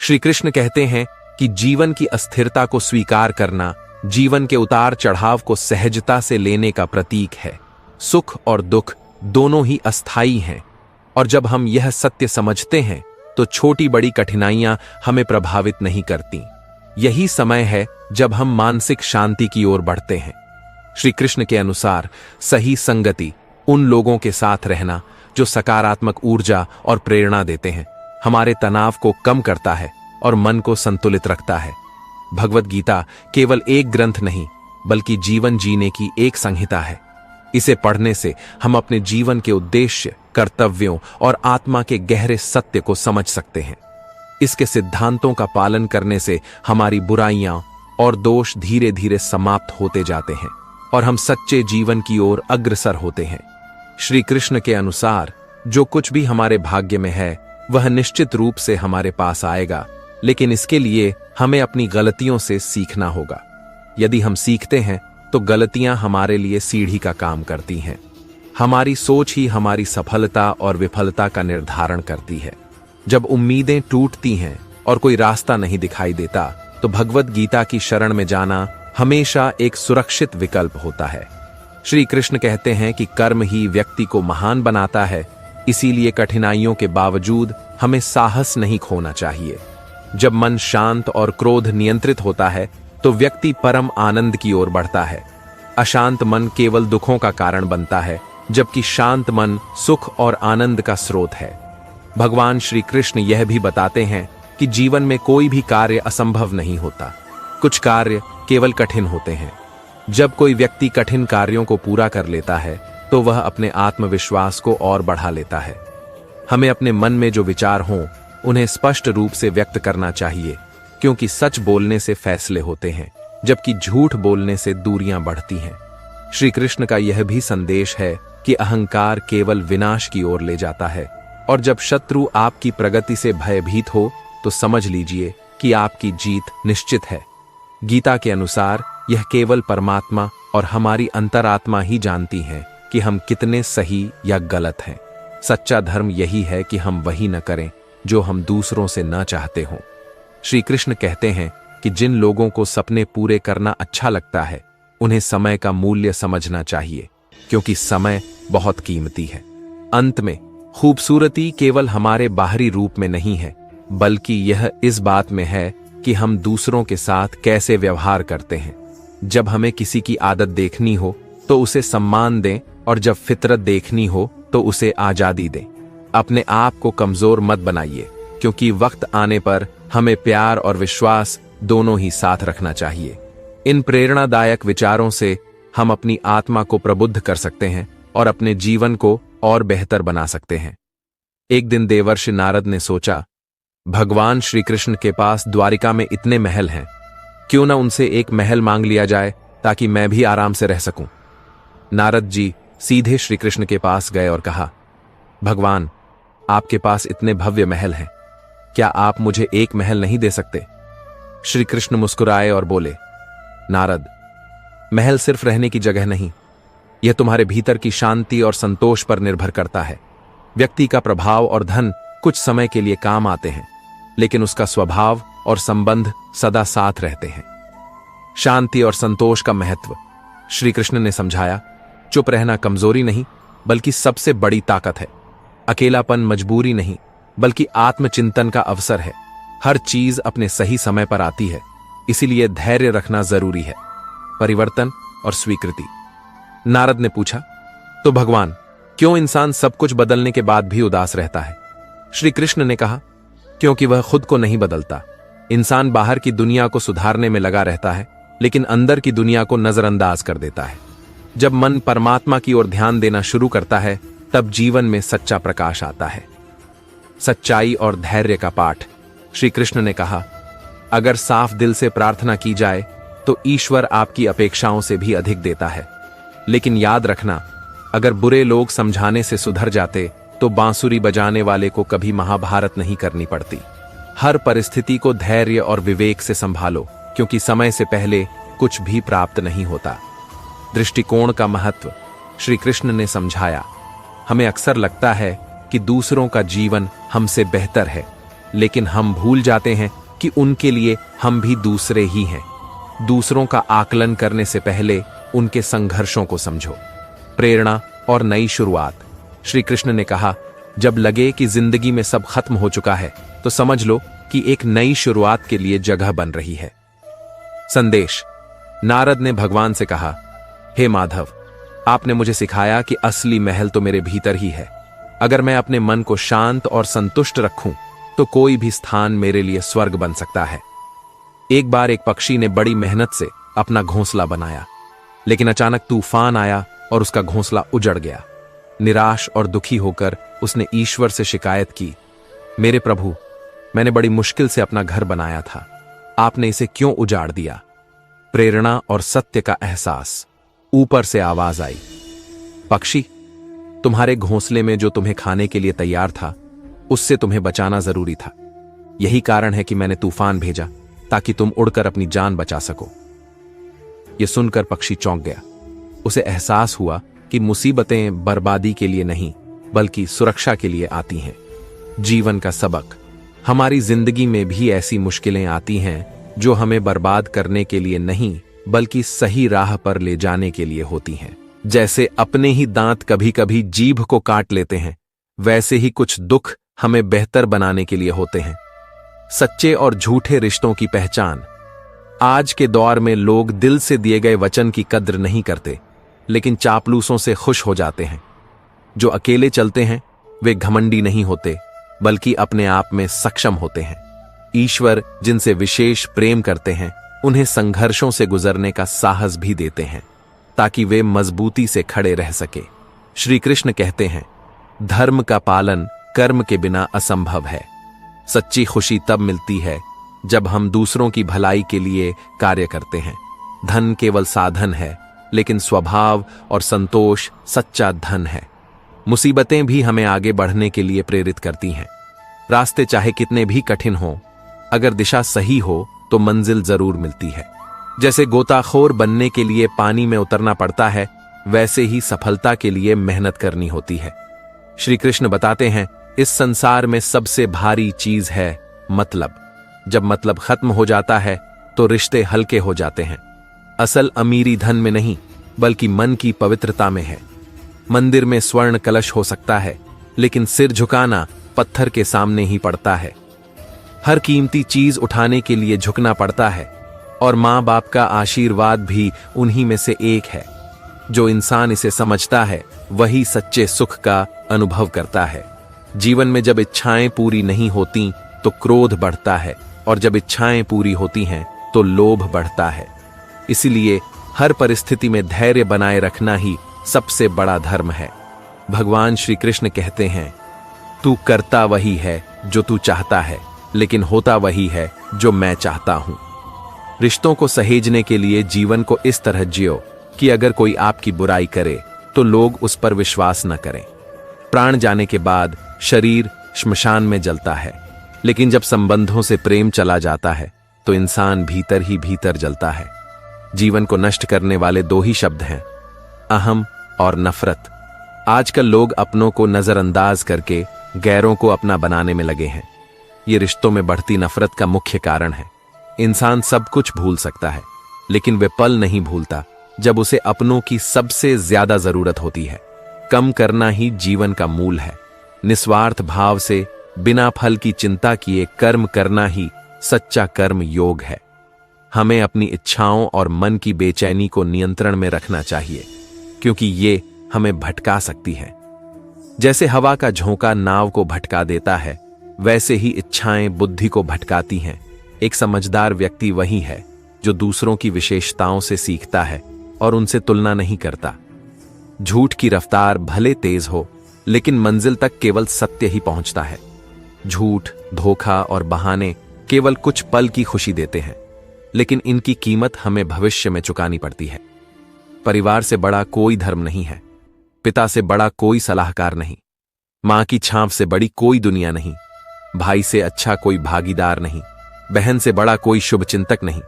श्री कृष्ण कहते हैं कि जीवन की अस्थिरता को स्वीकार करना जीवन के उतार चढ़ाव को सहजता से लेने का प्रतीक है। सुख और दुख दोनों ही अस्थायी हैं, और जब हम यह सत्य समझते हैं तो छोटी बड़ी कठिनाइयां हमें प्रभावित नहीं करती। यही समय है जब हम मानसिक शांति की ओर बढ़ते हैं। श्री कृष्ण के अनुसार सही संगति, उन लोगों के साथ रहना जो सकारात्मक ऊर्जा और प्रेरणा देते हैं, हमारे तनाव को कम करता है और मन को संतुलित रखता है। भगवत गीता केवल एक ग्रंथ नहीं, बल्कि जीवन जीने की एक संहिता है। इसे पढ़ने से हम अपने जीवन के उद्देश्य, कर्तव्यों और आत्मा के गहरे सत्य को समझ सकते हैं। इसके सिद्धांतों का पालन करने से हमारी बुराइयां और दोष धीरे धीरे समाप्त होते जाते हैं और हम सच्चे जीवन की ओर अग्रसर होते हैं। श्री कृष्ण के अनुसार जो कुछ भी हमारे भाग्य में है वह निश्चित रूप से हमारे पास आएगा, लेकिन इसके लिए हमें अपनी गलतियों से सीखना होगा। यदि हम सीखते हैं तो गलतियां हमारे लिए सीढ़ी का काम करती हैं। हमारी सोच ही हमारी सफलता और विफलता का निर्धारण करती है। जब उम्मीदें टूटती हैं और कोई रास्ता नहीं दिखाई देता, तो भगवत गीता की शरण में जाना हमेशा एक सुरक्षित विकल्प होता है। श्री कृष्ण कहते हैं कि कर्म ही व्यक्ति को महान बनाता है, इसीलिए कठिनाइयों के बावजूद हमें साहस नहीं खोना चाहिए। जब मन शांत और क्रोध नियंत्रित होता है तो व्यक्ति परम आनंद की ओर बढ़ता है। अशांत मन केवल दुखों का कारण बनता है, जबकि शांत मन सुख और आनंद का स्रोत है। भगवान श्री कृष्ण यह भी बताते हैं कि जीवन में कोई भी कार्य असंभव नहीं होता, कुछ कार्य केवल कठिन होते हैं। जब कोई व्यक्ति कठिन कार्यों को पूरा कर लेता है तो वह अपने आत्मविश्वास को और बढ़ा लेता है। हमें अपने मन में जो विचार हों उन्हें स्पष्ट रूप से व्यक्त करना चाहिए, क्योंकि सच बोलने से फैसले होते हैं, जबकि झूठ बोलने से दूरियां बढ़ती हैं। श्री कृष्ण का यह भी संदेश है कि अहंकार केवल विनाश की ओर ले जाता है, और जब शत्रु आपकी प्रगति से भयभीत हो तो समझ लीजिए कि आपकी जीत निश्चित है। गीता के अनुसार यह केवल परमात्मा और हमारी अंतरात्मा ही जानती है कि हम कितने सही या गलत हैं। सच्चा धर्म यही है कि हम वही न करें जो हम दूसरों से न चाहते हों। श्री कृष्ण कहते हैं कि जिन लोगों को सपने पूरे करना अच्छा लगता है उन्हें समय का मूल्य समझना चाहिए, क्योंकि समय बहुत कीमती है। अंत में खूबसूरती केवल हमारे बाहरी रूप में नहीं है, बल्कि यह इस बात में है कि हम दूसरों के साथ कैसे व्यवहार करते हैं। जब हमें किसी की आदत देखनी हो तो उसे सम्मान दें, और जब फितरत देखनी हो तो उसे आजादी दें। अपने आप को कमजोर मत बनाइए, क्योंकि वक्त आने पर हमें प्यार और विश्वास दोनों ही साथ रखना चाहिए। इन प्रेरणादायक विचारों से हम अपनी आत्मा को प्रबुद्ध कर सकते हैं और अपने जीवन को और बेहतर बना सकते हैं। एक दिन देवर्षि नारद ने सोचा, भगवान श्री कृष्ण के पास द्वारिका में इतने महल हैं, क्यों ना उनसे एक महल मांग लिया जाए ताकि मैं भी आराम से रह सकूं। नारद जी सीधे श्री कृष्ण के पास गए और कहा, भगवान, आपके पास इतने भव्य महल हैं, क्या आप मुझे एक महल नहीं दे सकते? श्री कृष्ण मुस्कुराए और बोले, नारद, महल सिर्फ रहने की जगह नहीं, यह तुम्हारे भीतर की शांति और संतोष पर निर्भर करता है। व्यक्ति का प्रभाव और धन कुछ समय के लिए काम आते हैं, लेकिन उसका स्वभाव और संबंध सदा साथ रहते हैं। शांति और संतोष का महत्व श्री कृष्ण ने समझाया। चुप रहना कमजोरी नहीं, बल्कि सबसे बड़ी ताकत है। अकेलापन मजबूरी नहीं, बल्कि आत्मचिंतन का अवसर है। हर चीज अपने सही समय पर आती है, इसीलिए धैर्य रखना जरूरी है। परिवर्तन और स्वीकृति। नारद ने पूछा, तो भगवान, क्यों इंसान सब कुछ बदलने के बाद भी उदास रहता है? श्री कृष्ण ने कहा, क्योंकि वह खुद को नहीं बदलता। इंसान बाहर की दुनिया को सुधारने में लगा रहता है, लेकिन अंदर की दुनिया को नजरअंदाज कर देता है। जब मन परमात्मा की ओर ध्यान देना शुरू करता है, तब जीवन में सच्चा प्रकाश आता है। सच्चाई और धैर्य का पाठ। श्री कृष्ण ने कहा, अगर साफ दिल से प्रार्थना की जाए तो ईश्वर आपकी अपेक्षाओं से भी अधिक देता है। लेकिन याद रखना, अगर बुरे लोग समझाने से सुधर जाते तो बांसुरी बजाने वाले को कभी महाभारत नहीं करनी पड़ती। हर परिस्थिति को धैर्य और विवेक से संभालो, क्योंकि समय से पहले कुछ भी प्राप्त नहीं होता। दृष्टिकोण का महत्व श्री कृष्ण ने समझाया। हमें अक्सर लगता है कि दूसरों का जीवन हमसे बेहतर है, लेकिन हम भूल जाते हैं कि उनके लिए हम भी दूसरे ही हैं। दूसरों का आकलन करने से पहले उनके संघर्षों को समझो। प्रेरणा और नई शुरुआत। श्री कृष्ण ने कहा, जब लगे कि जिंदगी में सब खत्म हो चुका है तो समझ लो कि एक नई शुरुआत के लिए जगह बन रही है। संदेश। नारद ने भगवान से कहा, हे माधव, आपने मुझे सिखाया कि असली महल तो मेरे भीतर ही है। अगर मैं अपने मन को शांत और संतुष्ट रखूं तो कोई भी स्थान मेरे लिए स्वर्ग बन सकता है। एक बार एक पक्षी ने बड़ी मेहनत से अपना घोंसला बनाया, लेकिन अचानक तूफान आया और उसका घोंसला उजड़ गया। निराश और दुखी होकर उसने ईश्वर से शिकायत की, मेरे प्रभु, मैंने बड़ी मुश्किल से अपना घर बनाया था, आपने इसे क्यों उजाड़ दिया? प्रेरणा और सत्य का एहसास। ऊपर से आवाज आई, पक्षी, तुम्हारे घोंसले में जो तुम्हें खाने के लिए तैयार था उससे तुम्हें बचाना जरूरी था। यही कारण है कि मैंने तूफान भेजा ताकि तुम उड़कर अपनी जान बचा सको। यह सुनकर पक्षी चौंक गया। उसे एहसास हुआ कि मुसीबतें बर्बादी के लिए नहीं बल्कि सुरक्षा के लिए आती हैं। जीवन का सबक। हमारी जिंदगी में भी ऐसी मुश्किलें आती हैं जो हमें बर्बाद करने के लिए नहीं बल्कि सही राह पर ले जाने के लिए होती हैं। जैसे अपने ही दांत कभी कभी जीभ को काट लेते हैं, वैसे ही कुछ दुख हमें बेहतर बनाने के लिए होते हैं। सच्चे और झूठे रिश्तों की पहचान। आज के दौर में लोग दिल से दिए गए वचन की कद्र नहीं करते, लेकिन चापलूसों से खुश हो जाते हैं। जो अकेले चलते हैं वे घमंडी नहीं होते बल्कि अपने आप में सक्षम होते हैं। ईश्वर जिनसे विशेष प्रेम करते हैं उन्हें संघर्षों से गुजरने का साहस भी देते हैं ताकि वे मजबूती से खड़े रह सके। श्री कृष्ण कहते हैं, धर्म का पालन कर्म के बिना असंभव है। सच्ची खुशी तब मिलती है जब हम दूसरों की भलाई के लिए कार्य करते हैं। धन केवल साधन है, लेकिन स्वभाव और संतोष सच्चा धन है। मुसीबतें भी हमें आगे बढ़ने के लिए प्रेरित करती हैं। रास्ते चाहे कितने भी कठिन हों, अगर दिशा सही हो तो मंजिल जरूर मिलती है। जैसे गोताखोर बनने के लिए पानी में उतरना पड़ता है, वैसे ही सफलता के लिए मेहनत करनी होती है। श्री कृष्ण बताते हैं, इस संसार में सबसे भारी चीज है मतलब। जब मतलब खत्म हो जाता है तो रिश्ते हल्के हो जाते हैं। असल अमीरी धन में नहीं बल्कि मन की पवित्रता में है। मंदिर में स्वर्ण कलश हो सकता है, लेकिन सिर झुकाना पत्थर के सामने ही पड़ता है। हर कीमती चीज उठाने के लिए झुकना पड़ता है, और मां बाप का आशीर्वाद भी उन्हीं में से एक है। जो इंसान इसे समझता है वही सच्चे सुख का अनुभव करता है। जीवन में जब इच्छाएं पूरी नहीं होती तो क्रोध बढ़ता है, और जब इच्छाएं पूरी होती हैं तो लोभ बढ़ता है। इसलिए हर परिस्थिति में धैर्य बनाए रखना ही सबसे बड़ा धर्म है। भगवान श्री कृष्ण कहते हैं, तू करता वही है जो तू चाहता है, लेकिन होता वही है जो मैं चाहता हूं। रिश्तों को सहेजने के लिए जीवन को इस तरह जियो कि अगर कोई आपकी बुराई करे तो लोग उस पर विश्वास न करें। प्राण जाने के बाद शरीर श्मशान में जलता है, लेकिन जब संबंधों से प्रेम चला जाता है तो इंसान भीतर ही भीतर जलता है। जीवन को नष्ट करने वाले दो ही शब्द हैं, अहम और नफरत। आजकल लोग अपनों को नजरअंदाज करके गैरों को अपना बनाने में लगे हैं। ये रिश्तों में बढ़ती नफरत का मुख्य कारण है। इंसान सब कुछ भूल सकता है, लेकिन वे पल नहीं भूलता जब उसे अपनों की सबसे ज्यादा जरूरत होती है। कम करना ही जीवन का मूल है। निस्वार्थ भाव से बिना फल की चिंता किए कर्म करना ही सच्चा कर्म योग है। हमें अपनी इच्छाओं और मन की बेचैनी को नियंत्रण में रखना चाहिए, क्योंकि ये हमें भटका सकती है। जैसे हवा का झोंका नाव को भटका देता है, वैसे ही इच्छाएं बुद्धि को भटकाती हैं। एक समझदार व्यक्ति वही है जो दूसरों की विशेषताओं से सीखता है और उनसे तुलना नहीं करता। झूठ की रफ्तार भले तेज हो, लेकिन मंजिल तक केवल सत्य ही पहुंचता है। झूठ, धोखा और बहाने केवल कुछ पल की खुशी देते हैं, लेकिन इनकी कीमत हमें भविष्य में चुकानी पड़ती है। परिवार से बड़ा कोई धर्म नहीं है, पिता से बड़ा कोई सलाहकार नहीं, मां की छांव से बड़ी कोई दुनिया नहीं, भाई से अच्छा कोई भागीदार नहीं, बहन से बड़ा कोई शुभचिंतक नहीं।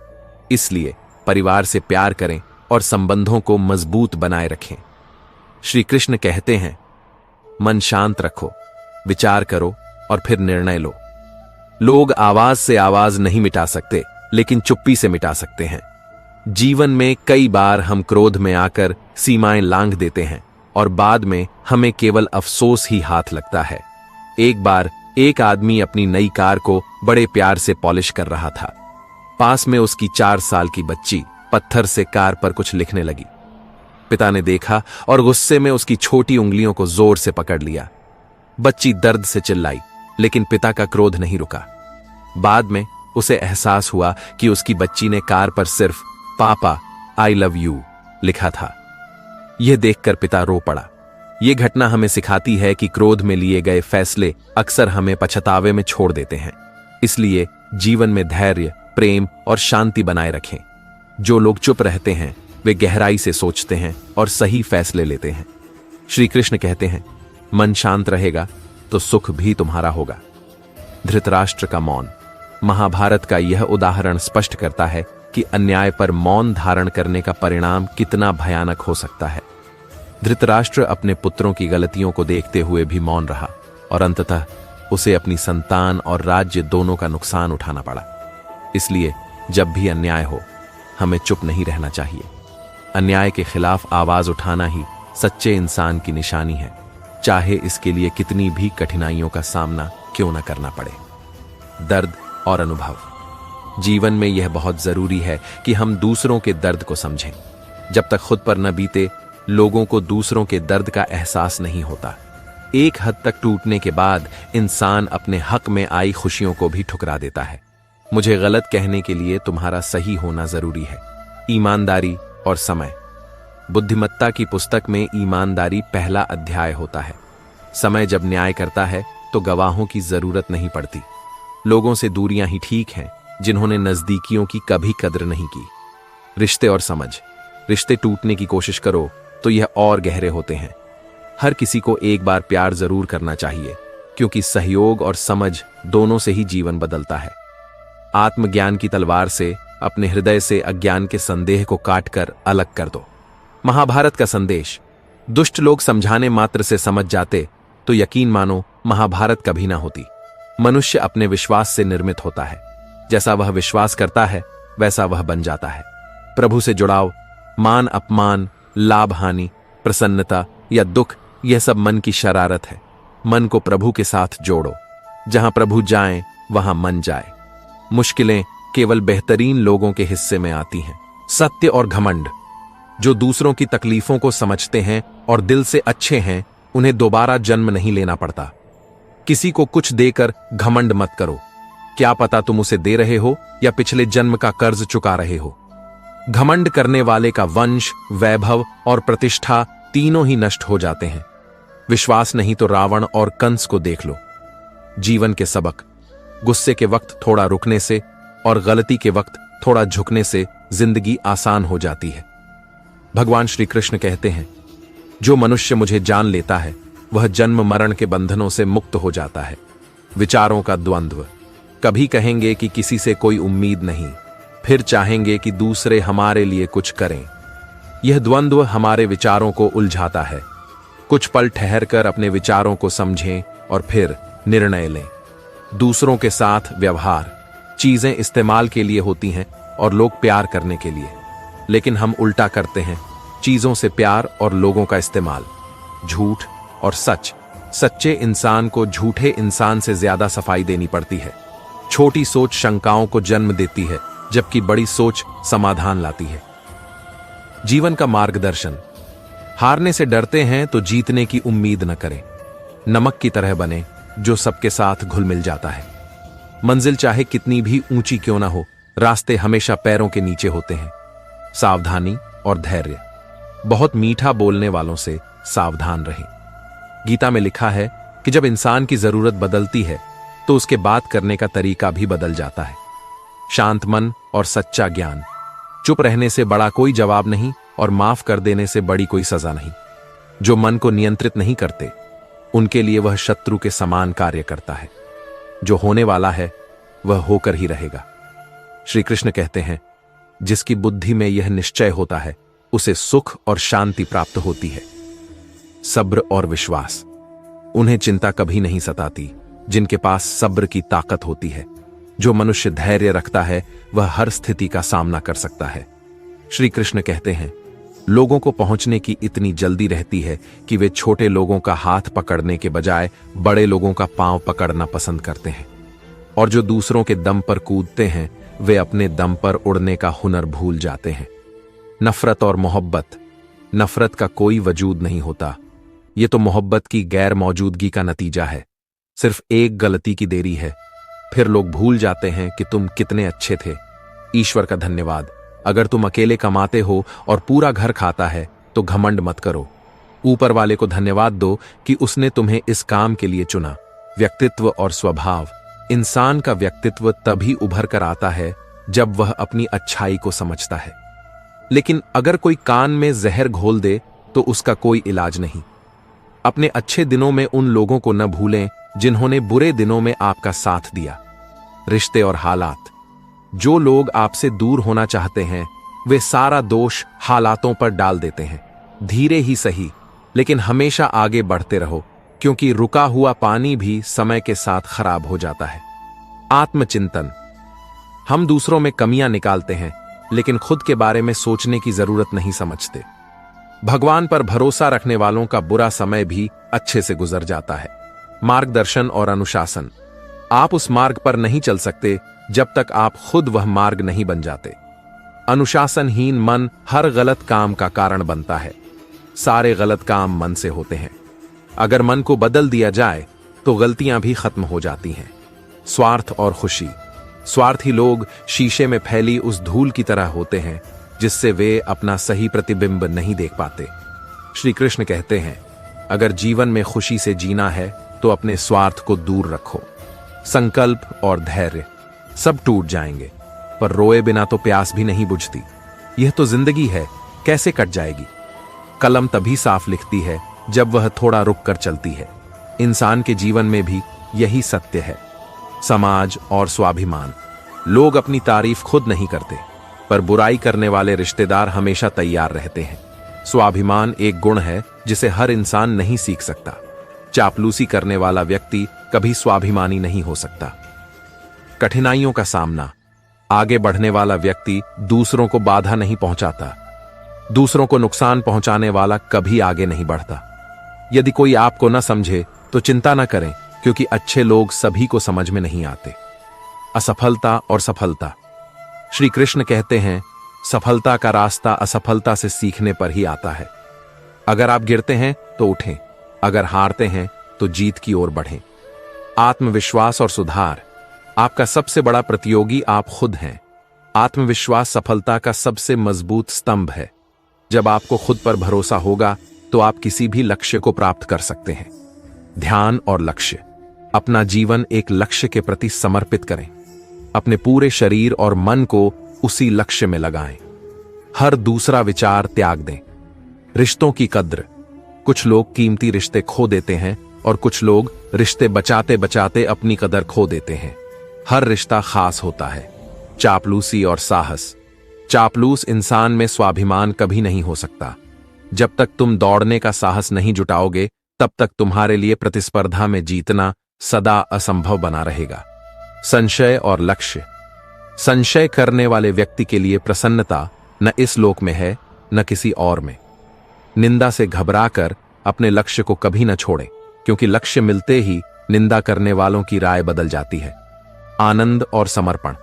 इसलिए परिवार से प्यार करें और संबंधों को मजबूत बनाए रखें। श्री कृष्ण कहते हैं, मन शांत रखो, विचार करो और फिर निर्णय लो। लोग आवाज से आवाज नहीं मिटा सकते, लेकिन चुप्पी से मिटा सकते हैं। जीवन में कई बार हम क्रोध में आकर सीमाएं लांघ देते हैं और बाद में हमें केवल अफसोस ही हाथ लगता है। एक बार एक आदमी अपनी नई कार को बड़े प्यार से पॉलिश कर रहा था। पास में उसकी 4 साल की बच्ची पत्थर से कार पर कुछ लिखने लगी। पिता ने देखा और गुस्से में उसकी छोटी उंगलियों को जोर से पकड़ लिया। बच्ची दर्द से चिल्लाई, लेकिन पिता का क्रोध नहीं रुका। बाद में उसे एहसास हुआ कि उसकी बच्ची ने कार पर सिर्फ पापा आई लव यू लिखा था। यह देखकर पिता रो पड़ा। यह घटना हमें सिखाती है कि क्रोध में लिए गए फैसले अक्सर हमें पछतावे में छोड़ देते हैं। इसलिए जीवन में धैर्य, प्रेम और शांति बनाए रखें। जो लोग चुप रहते हैं वे गहराई से सोचते हैं और सही फैसले लेते हैं। श्री कृष्ण कहते हैं, मन शांत रहेगा तो सुख भी तुम्हारा होगा। धृतराष्ट्र का मौन। महाभारत का यह उदाहरण स्पष्ट करता है कि अन्याय पर मौन धारण करने का परिणाम कितना भयानक हो सकता है। धृतराष्ट्र अपने पुत्रों की गलतियों को देखते हुए भी मौन रहा और अंततः उसे अपनी संतान और राज्य दोनों का नुकसान उठाना पड़ा। इसलिए जब भी अन्याय हो, हमें चुप नहीं रहना चाहिए। अन्याय के खिलाफ आवाज उठाना ही सच्चे इंसान की निशानी है, चाहे इसके लिए कितनी भी कठिनाइयों का सामना क्यों न करना पड़े। दर्द और अनुभव। जीवन में यह बहुत जरूरी है कि हम दूसरों के दर्द को समझें। जब तक खुद पर न बीते, लोगों को दूसरों के दर्द का एहसास नहीं होता। एक हद तक टूटने के बाद इंसान अपने हक में आई खुशियों को भी ठुकरा देता है। मुझे गलत कहने के लिए तुम्हारा सही होना जरूरी है। ईमानदारी और समय। बुद्धिमत्ता की पुस्तक में ईमानदारी पहला अध्याय होता है। समय जब न्याय करता है तो गवाहों की जरूरत नहीं पड़ती। लोगों से दूरियां ही ठीक हैं जिन्होंने नजदीकियों की कभी कद्र नहीं की। रिश्ते और समझ। रिश्ते टूटने की कोशिश करो तो यह और गहरे होते हैं। हर किसी को एक बार प्यार जरूर करना चाहिए, क्योंकि सहयोग और समझ दोनों से ही जीवन बदलता है। आत्मज्ञान की तलवार से अपने हृदय से अज्ञान के संदेह को काटकर अलग कर दो। महाभारत का संदेश। दुष्ट लोग समझाने मात्र से समझ जाते तो यकीन मानो महाभारत कभी ना होती। मनुष्य अपने विश्वास से निर्मित होता है। जैसा वह विश्वास करता है वैसा वह बन जाता है। प्रभु से जुड़ाव। मान अपमान, लाभ हानि, प्रसन्नता या दुख, यह सब मन की शरारत है। मन को प्रभु के साथ जोड़ो। जहां प्रभु जाएं वहां मन जाए। मुश्किलें केवल बेहतरीन लोगों के हिस्से में आती हैं। सत्य और घमंड। जो दूसरों की तकलीफों को समझते हैं और दिल से अच्छे हैं, उन्हें दोबारा जन्म नहीं लेना पड़ता। किसी को कुछ देकर घमंड मत करो। क्या पता तुम उसे दे रहे हो या पिछले जन्म का कर्ज चुका रहे हो। घमंड करने वाले का वंश, वैभव और प्रतिष्ठा तीनों ही नष्ट हो जाते हैं। विश्वास नहीं तो रावण और कंस को देख लो। जीवन के सबक। गुस्से के वक्त थोड़ा रुकने से और गलती के वक्त थोड़ा झुकने से जिंदगी आसान हो जाती है। भगवान श्री कृष्ण कहते हैं, जो मनुष्य मुझे जान लेता है वह जन्म मरण के बंधनों से मुक्त हो जाता है। विचारों का द्वंद्व। कभी कहेंगे कि किसी से कोई उम्मीद नहीं, फिर चाहेंगे कि दूसरे हमारे लिए कुछ करें। यह द्वंद्व हमारे विचारों को उलझाता है। कुछ पल ठहरकर अपने विचारों को समझें और फिर निर्णय लें। दूसरों के साथ व्यवहार। चीजें इस्तेमाल के लिए होती हैं और लोग प्यार करने के लिए, लेकिन हम उल्टा करते हैं। चीजों से प्यार और लोगों का इस्तेमाल। झूठ और सच। सच्चे इंसान को झूठे इंसान से ज्यादा सफाई देनी पड़ती है। छोटी सोच शंकाओं को जन्म देती है, जबकि बड़ी सोच समाधान लाती है। जीवन का मार्गदर्शन। हारने से डरते हैं तो जीतने की उम्मीद न करें। नमक की तरह बने जो सबके साथ घुल मिल जाता है। मंजिल चाहे कितनी भी ऊंची क्यों ना हो, रास्ते हमेशा पैरों के नीचे होते हैं। सावधानी और धैर्य। बहुत मीठा बोलने वालों से सावधान रहें। गीता में लिखा है कि जब इंसान की जरूरत बदलती है तो उसके बात करने का तरीका भी बदल जाता है। शांत मन और सच्चा ज्ञान। चुप रहने से बड़ा कोई जवाब नहीं और माफ कर देने से बड़ी कोई सजा नहीं। जो मन को नियंत्रित नहीं करते उनके लिए वह शत्रु के समान कार्य करता है। जो होने वाला है वह होकर ही रहेगा। श्री कृष्ण कहते हैं, जिसकी बुद्धि में यह निश्चय होता है उसे सुख और शांति प्राप्त होती है। सब्र और विश्वास। उन्हें चिंता कभी नहीं सताती, जिनके पास सब्र की ताकत होती है। जो मनुष्य धैर्य रखता है वह हर स्थिति का सामना कर सकता है। श्री कृष्ण कहते हैं, लोगों को पहुंचने की इतनी जल्दी रहती है कि वे छोटे लोगों का हाथ पकड़ने के बजाय बड़े लोगों का पांव पकड़ना पसंद करते हैं। और जो दूसरों के दम पर कूदते हैं वे अपने दम पर उड़ने का हुनर भूल जाते हैं। नफरत और मोहब्बत। नफरत का कोई वजूद नहीं होता, ये तो मोहब्बत की गैर मौजूदगी का नतीजा है। सिर्फ एक गलती की देरी है, फिर लोग भूल जाते हैं कि तुम कितने अच्छे थे। ईश्वर का धन्यवाद, अगर तुम अकेले कमाते हो और पूरा घर खाता है तो घमंड मत करो। ऊपर वाले को धन्यवाद दो कि उसने तुम्हें इस काम के लिए चुना। व्यक्तित्व और स्वभाव। इंसान का व्यक्तित्व तभी उभर कर आता है जब वह अपनी अच्छाई को समझता है। लेकिन अगर कोई कान में जहर घोल दे तो उसका कोई इलाज नहीं। अपने अच्छे दिनों में उन लोगों को न भूलें जिन्होंने बुरे दिनों में आपका साथ दिया। रिश्ते और हालात। जो लोग आपसे दूर होना चाहते हैं वे सारा दोष हालातों पर डाल देते हैं। धीरे ही सही, लेकिन हमेशा आगे बढ़ते रहो, क्योंकि रुका हुआ पानी भी समय के साथ खराब हो जाता है। आत्मचिंतन। हम दूसरों में कमियां निकालते हैं लेकिन खुद के बारे में सोचने की जरूरत नहीं समझते। भगवान पर भरोसा रखने वालों का बुरा समय भी अच्छे से गुजर जाता है। मार्गदर्शन और अनुशासन। आप उस मार्ग पर नहीं चल सकते जब तक आप खुद वह मार्ग नहीं बन जाते। अनुशासनहीन मन हर गलत काम का कारण बनता है। सारे गलत काम मन से होते हैं। अगर मन को बदल दिया जाए तो गलतियां भी खत्म हो जाती हैं। स्वार्थ और खुशी। स्वार्थी लोग शीशे में फैली उस धूल की तरह होते हैं जिससे वे अपना सही प्रतिबिंब नहीं देख पाते। श्री कृष्ण कहते हैं, अगर जीवन में खुशी से जीना है तो अपने स्वार्थ को दूर रखो। संकल्प और धैर्य। सब टूट जाएंगे, पर रोए बिना तो प्यास भी नहीं बुझती। यह तो जिंदगी है, कैसे कट जाएगी। कलम तभी साफ लिखती है जब वह थोड़ा रुक कर चलती है। इंसान के जीवन में भी यही सत्य है। समाज और स्वाभिमान। लोग अपनी तारीफ खुद नहीं करते, पर बुराई करने वाले रिश्तेदार हमेशा तैयार रहते हैं। स्वाभिमान एक गुण है जिसे हर इंसान नहीं सीख सकता। चापलूसी करने वाला व्यक्ति कभी स्वाभिमानी नहीं हो सकता। कठिनाइयों का सामना। आगे बढ़ने वाला व्यक्ति दूसरों को बाधा नहीं पहुंचाता। दूसरों को नुकसान पहुंचाने वाला कभी आगे नहीं बढ़ता। यदि कोई आपको न समझे तो चिंता न करें, क्योंकि अच्छे लोग सभी को समझ में नहीं आते। असफलता और सफलता। श्री कृष्ण कहते हैं, सफलता का रास्ता असफलता से सीखने पर ही आता है। अगर आप गिरते हैं तो उठें, अगर हारते हैं तो जीत की ओर बढ़ें। आत्मविश्वास और सुधार। आपका सबसे बड़ा प्रतियोगी आप खुद हैं। आत्मविश्वास सफलता का सबसे मजबूत स्तंभ है। जब आपको खुद पर भरोसा होगा तो आप किसी भी लक्ष्य को प्राप्त कर सकते हैं। ध्यान और लक्ष्य। अपना जीवन एक लक्ष्य के प्रति समर्पित करें। अपने पूरे शरीर और मन को उसी लक्ष्य में लगाएं। हर दूसरा विचार त्याग दें। रिश्तों की कद्र। कुछ लोग कीमती रिश्ते खो देते हैं और कुछ लोग रिश्ते बचाते बचाते अपनी कदर खो देते हैं। हर रिश्ता खास होता है। चापलूसी और साहस। चापलूस इंसान में स्वाभिमान कभी नहीं हो सकता। जब तक तुम दौड़ने का साहस नहीं जुटाओगे तब तक तुम्हारे लिए प्रतिस्पर्धा में जीतना सदा असंभव बना रहेगा। संशय और लक्ष्य। संशय करने वाले व्यक्ति के लिए प्रसन्नता न इस लोक में है न किसी और में। निंदा से घबराकर अपने लक्ष्य को कभी न छोड़ें, क्योंकि लक्ष्य मिलते ही निंदा करने वालों की राय बदल जाती है। आनंद और समर्पण।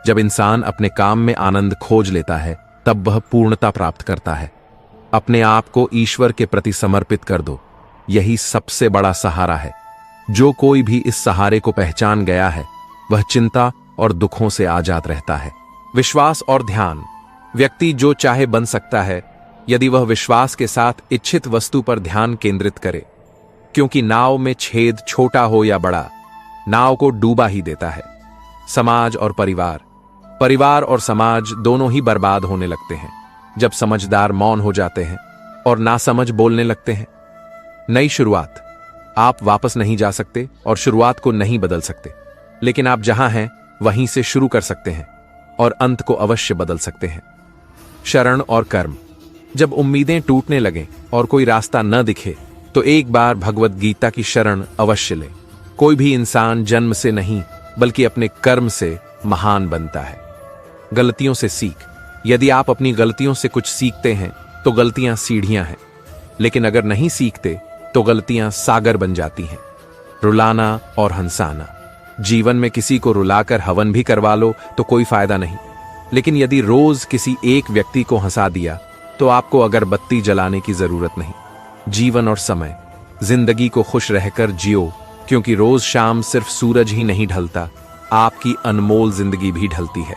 जब इंसान अपने काम में आनंद खोज लेता है तब वह पूर्णता प्राप्त करता है। अपने आप को ईश्वर के प्रति समर्पित कर दो, यही सबसे बड़ा सहारा है। जो कोई भी इस सहारे को पहचान गया है वह चिंता और दुखों से आजाद रहता है। विश्वास और ध्यान। व्यक्ति जो चाहे बन सकता है यदि वह विश्वास के साथ इच्छित वस्तु पर ध्यान केंद्रित करे, क्योंकि नाव में छेद छोटा हो या बड़ा, नाव को डूबा ही देता है। समाज और परिवार। परिवार और समाज दोनों ही बर्बाद होने लगते हैं जब समझदार मौन हो जाते हैं और नासमझ बोलने लगते हैं। नई शुरुआत। आप वापस नहीं जा सकते और शुरुआत को नहीं बदल सकते, लेकिन आप जहां हैं वहीं से शुरू कर सकते हैं और अंत को अवश्य बदल सकते हैं। शरण और कर्म। जब उम्मीदें टूटने लगें और कोई रास्ता न दिखे तो एक बार भगवत गीता की शरण अवश्य लें। कोई भी इंसान जन्म से नहीं बल्कि अपने कर्म से महान बनता है। गलतियों से सीख। यदि आप अपनी गलतियों से कुछ सीखते हैं तो गलतियां सीढ़ियां हैं, लेकिन अगर नहीं सीखते तो गलतियां सागर बन जाती हैं। रुलाना और हंसाना। जीवन में किसी को रुलाकर हवन भी करवा लो तो कोई फायदा नहीं, लेकिन यदि रोज किसी एक व्यक्ति को हंसा दिया तो आपको अगरबत्ती जलाने की जरूरत नहीं। जीवन और समय। जिंदगी को खुश रहकर जियो, क्योंकि रोज शाम सिर्फ सूरज ही नहीं ढलता, आपकी अनमोल जिंदगी भी ढलती है।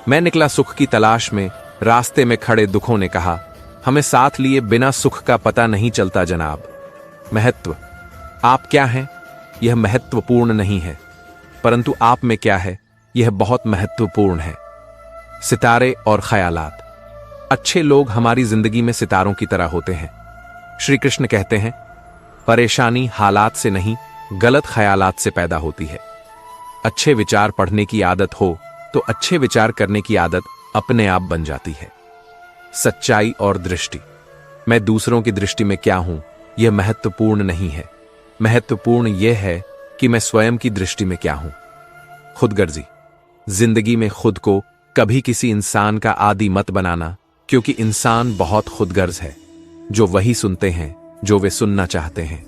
मैं निकला सुख की तलाश में, रास्ते में खड़े दुखों ने कहा, हमें साथ लिए बिना सुख का पता नहीं चलता जनाब। महत्व। आप क्या हैं यह महत्वपूर्ण नहीं है, परंतु आप में क्या है यह बहुत महत्वपूर्ण है। सितारे और ख्यालात। अच्छे लोग हमारी जिंदगी में सितारों की तरह होते हैं। श्री कृष्ण कहते हैं, परेशानी हालात से नहीं गलत ख्यालात से पैदा होती है। अच्छे विचार पढ़ने की आदत हो तो अच्छे विचार करने की आदत अपने आप बन जाती है। सच्चाई और दृष्टि। मैं दूसरों की दृष्टि में क्या हूं यह महत्वपूर्ण नहीं है, महत्वपूर्ण यह है कि मैं स्वयं की दृष्टि में क्या हूं। खुदगर्जी। जिंदगी में खुद को कभी किसी इंसान का आदी मत बनाना, क्योंकि इंसान बहुत खुदगर्ज है, जो वही सुनते हैं जो वे सुनना चाहते हैं।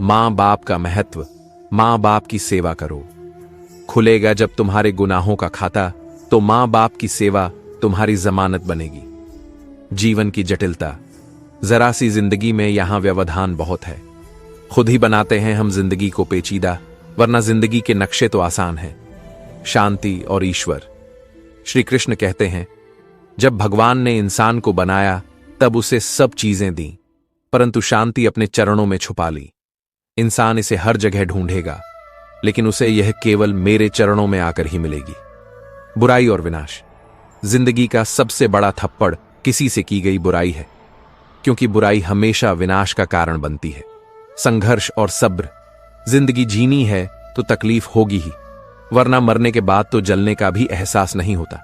मां बाप का महत्व। मां बाप की सेवा करो। खुलेगा जब तुम्हारे गुनाहों का खाता तो मां बाप की सेवा तुम्हारी जमानत बनेगी। जीवन की जटिलता। जरा सी जिंदगी में यहां व्यवधान बहुत है। खुद ही बनाते हैं हम जिंदगी को पेचीदा, वरना जिंदगी के नक्शे तो आसान हैं। शांति और ईश्वर। श्री कृष्ण कहते हैं, जब भगवान ने इंसान को बनाया तब उसे सब चीजें दी, परंतु शांति अपने चरणों में छुपा ली। इंसान इसे हर जगह ढूंढेगा, लेकिन उसे यह केवल मेरे चरणों में आकर ही मिलेगी। बुराई और विनाश। जिंदगी का सबसे बड़ा थप्पड़ किसी से की गई बुराई है, क्योंकि बुराई हमेशा विनाश का कारण बनती है। संघर्ष और सब्र। जिंदगी जीनी है तो तकलीफ होगी ही, वरना मरने के बाद तो जलने का भी एहसास नहीं होता।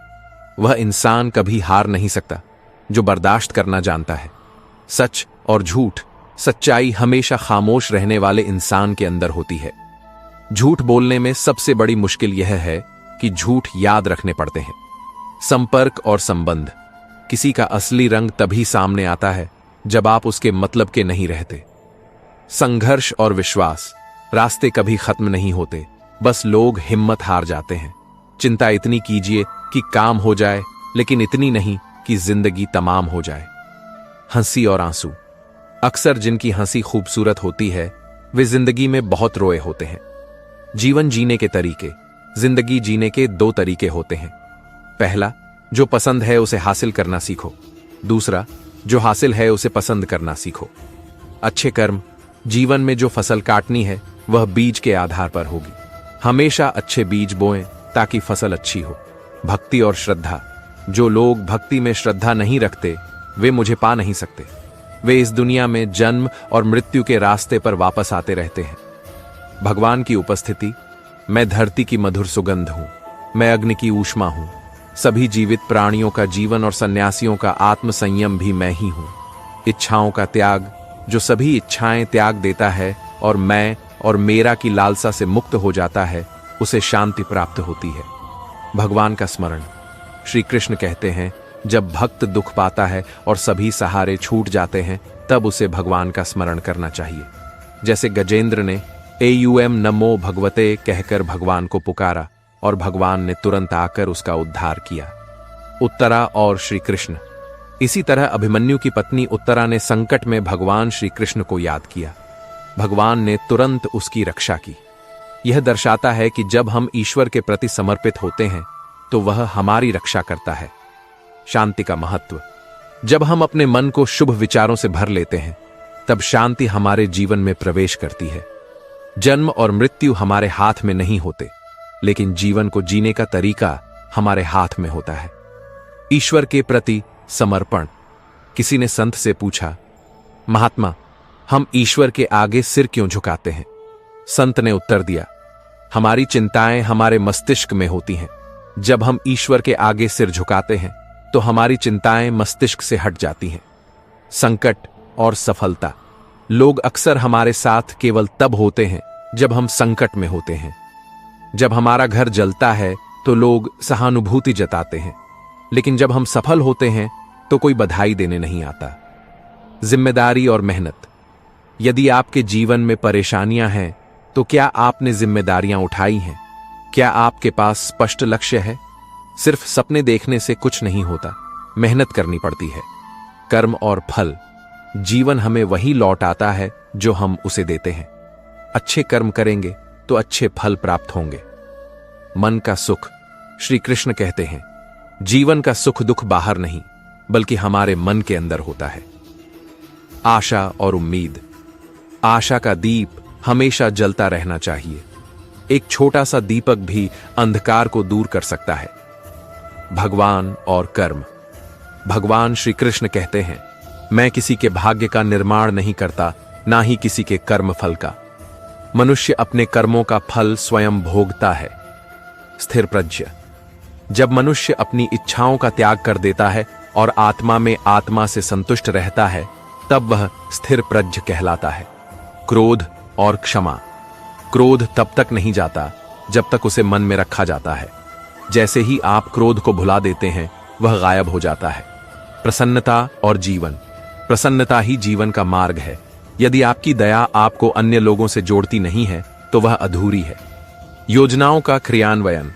वह इंसान कभी हार नहीं सकता जो बर्दाश्त करना जानता है। सच और झूठ। सच्चाई हमेशा खामोश रहने वाले इंसान के अंदर होती है। झूठ बोलने में सबसे बड़ी मुश्किल यह है कि झूठ याद रखने पड़ते हैं। संपर्क और संबंध। किसी का असली रंग तभी सामने आता है जब आप उसके मतलब के नहीं रहते। संघर्ष और विश्वास। रास्ते कभी खत्म नहीं होते, बस लोग हिम्मत हार जाते हैं। चिंता इतनी कीजिए कि काम हो जाए, लेकिन इतनी नहीं कि जिंदगी तमाम हो जाए। हंसी और आंसू। अक्सर जिनकी हंसी खूबसूरत होती है वे जिंदगी में बहुत रोए होते हैं। जीवन जीने के तरीके। जिंदगी जीने के दो तरीके होते हैं। पहला, जो पसंद है उसे हासिल करना सीखो। दूसरा, जो हासिल है उसे पसंद करना सीखो। अच्छे कर्म। जीवन में जो फसल काटनी है वह बीज के आधार पर होगी। हमेशा अच्छे बीज बोएं ताकि फसल अच्छी हो। भक्ति और श्रद्धा। जो लोग भक्ति में श्रद्धा नहीं रखते वे मुझे पा नहीं सकते। वे इस दुनिया में जन्म और मृत्यु के रास्ते पर वापस आते रहते हैं। भगवान की उपस्थिति। मैं धरती की मधुर सुगंध हूं, मैं अग्नि की ऊष्मा हूं। सभी जीवित प्राणियों का जीवन और सन्यासियों का आत्म संयम भी मैं ही हूं। इच्छाओं का त्याग। जो सभी इच्छाएं त्याग देता है और मैं और मेरा की लालसा से मुक्त हो जाता है, उसे शांति प्राप्त होती है। भगवान का स्मरण। श्री कृष्ण कहते हैं, जब भक्त दुख पाता है और सभी सहारे छूट जाते हैं तब उसे भगवान का स्मरण करना चाहिए। जैसे गजेंद्र ने एयूएम नमो भगवते कहकर भगवान को पुकारा और भगवान ने तुरंत आकर उसका उद्धार किया। उत्तरा और श्री कृष्ण। इसी तरह अभिमन्यु की पत्नी उत्तरा ने संकट में भगवान श्री कृष्ण को याद किया। भगवान ने तुरंत उसकी रक्षा की। यह दर्शाता है कि जब हम ईश्वर के प्रति समर्पित होते हैं तो वह हमारी रक्षा करता है। शांति का महत्व। जब हम अपने मन को शुभ विचारों से भर लेते हैं तब शांति हमारे जीवन में प्रवेश करती है। जन्म और मृत्यु हमारे हाथ में नहीं होते, लेकिन जीवन को जीने का तरीका हमारे हाथ में होता है। ईश्वर के प्रति समर्पण। किसी ने संत से पूछा, महात्मा, हम ईश्वर के आगे सिर क्यों झुकाते हैं? संत ने उत्तर दिया, हमारी चिंताएं हमारे मस्तिष्क में होती हैं। जब हम ईश्वर के आगे सिर झुकाते हैं तो हमारी चिंताएं मस्तिष्क से हट जाती हैं। संकट और सफलता। लोग अक्सर हमारे साथ केवल तब होते हैं जब हम संकट में होते हैं। जब हमारा घर जलता है तो लोग सहानुभूति जताते हैं, लेकिन जब हम सफल होते हैं तो कोई बधाई देने नहीं आता। जिम्मेदारी और मेहनत। यदि आपके जीवन में परेशानियां हैं तो क्या आपने जिम्मेदारियां उठाई हैं? क्या आपके पास स्पष्ट लक्ष्य है? सिर्फ सपने देखने से कुछ नहीं होता, मेहनत करनी पड़ती है। कर्म और फल। जीवन हमें वही लौट आता है जो हम उसे देते हैं। अच्छे कर्म करेंगे तो अच्छे फल प्राप्त होंगे। मन का सुख। श्री कृष्ण कहते हैं, जीवन का सुख दुख बाहर नहीं बल्कि हमारे मन के अंदर होता है। आशा और उम्मीद। आशा का दीप हमेशा जलता रहना चाहिए। एक छोटा सा दीपक भी अंधकार को दूर कर सकता है। भगवान और कर्म। भगवान श्री कृष्ण कहते हैं, मैं किसी के भाग्य का निर्माण नहीं करता, ना ही किसी के कर्म फल का। मनुष्य अपने कर्मों का फल स्वयं भोगता है। स्थिर प्रज्ञ। जब मनुष्य अपनी इच्छाओं का त्याग कर देता है और आत्मा में आत्मा से संतुष्ट रहता है, तब वह स्थिर प्रज्ञ कहलाता है। क्रोध और क्षमा। क्रोध तब तक नहीं जाता जब तक उसे मन में रखा जाता है। जैसे ही आप क्रोध को भुला देते हैं, वह गायब हो जाता है। प्रसन्नता और जीवन। प्रसन्नता ही जीवन का मार्ग है। यदि आपकी दया आपको अन्य लोगों से जोड़ती नहीं है तो वह अधूरी है। योजनाओं का क्रियान्वयन।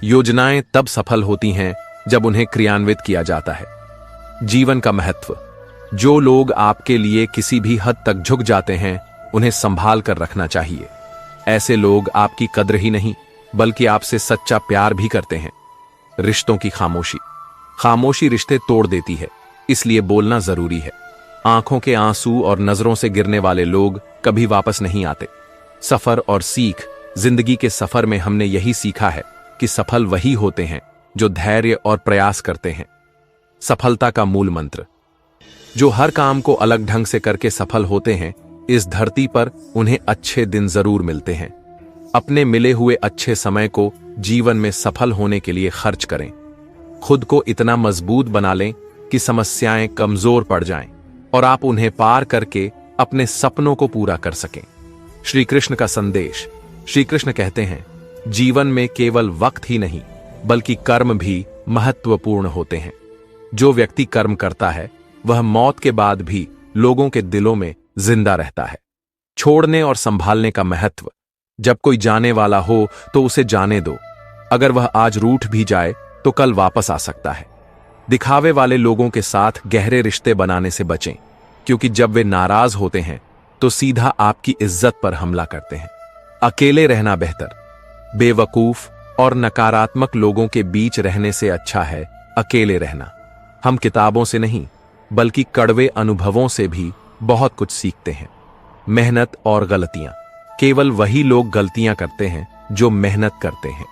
योजनाएं तब सफल होती हैं जब उन्हें क्रियान्वित किया जाता है। जीवन का महत्व। जो लोग आपके लिए किसी भी हद तक झुक जाते हैं, उन्हें संभाल कर रखना चाहिए। ऐसे लोग आपकी कद्र ही नहीं बल्कि आपसे सच्चा प्यार भी करते हैं। रिश्तों की खामोशी। खामोशी रिश्ते तोड़ देती है, इसलिए बोलना जरूरी है। आंखों के आंसू और नजरों से गिरने वाले लोग कभी वापस नहीं आते। सफर और सीख। जिंदगी के सफर में हमने यही सीखा है कि सफल वही होते हैं जो धैर्य और प्रयास करते हैं। सफलता का मूल मंत्र। जो हर काम को अलग ढंग से करके सफल होते हैं, इस धरती पर उन्हें अच्छे दिन जरूर मिलते हैं। अपने मिले हुए अच्छे समय को जीवन में सफल होने के लिए खर्च करें। खुद को इतना मजबूत बना लें कि समस्याएं कमजोर पड़ जाएं और आप उन्हें पार करके अपने सपनों को पूरा कर सकें। श्री कृष्ण का संदेश। श्री कृष्ण कहते हैं, जीवन में केवल वक्त ही नहीं बल्कि कर्म भी महत्वपूर्ण होते हैं। जो व्यक्ति कर्म करता है वह मौत के बाद भी लोगों के दिलों में जिंदा रहता है। छोड़ने और संभालने का महत्व। जब कोई जाने वाला हो तो उसे जाने दो। अगर वह आज रूठ भी जाए तो कल वापस आ सकता है। दिखावे वाले लोगों के साथ गहरे रिश्ते बनाने से बचें, क्योंकि जब वे नाराज होते हैं तो सीधा आपकी इज्जत पर हमला करते हैं। अकेले रहना बेहतर। बेवकूफ और नकारात्मक लोगों के बीच रहने से अच्छा है अकेले रहना। हम किताबों से नहीं बल्कि कड़वे अनुभवों से भी बहुत कुछ सीखते हैं। मेहनत और गलतियां। केवल वही लोग गलतियां करते हैं जो मेहनत करते हैं।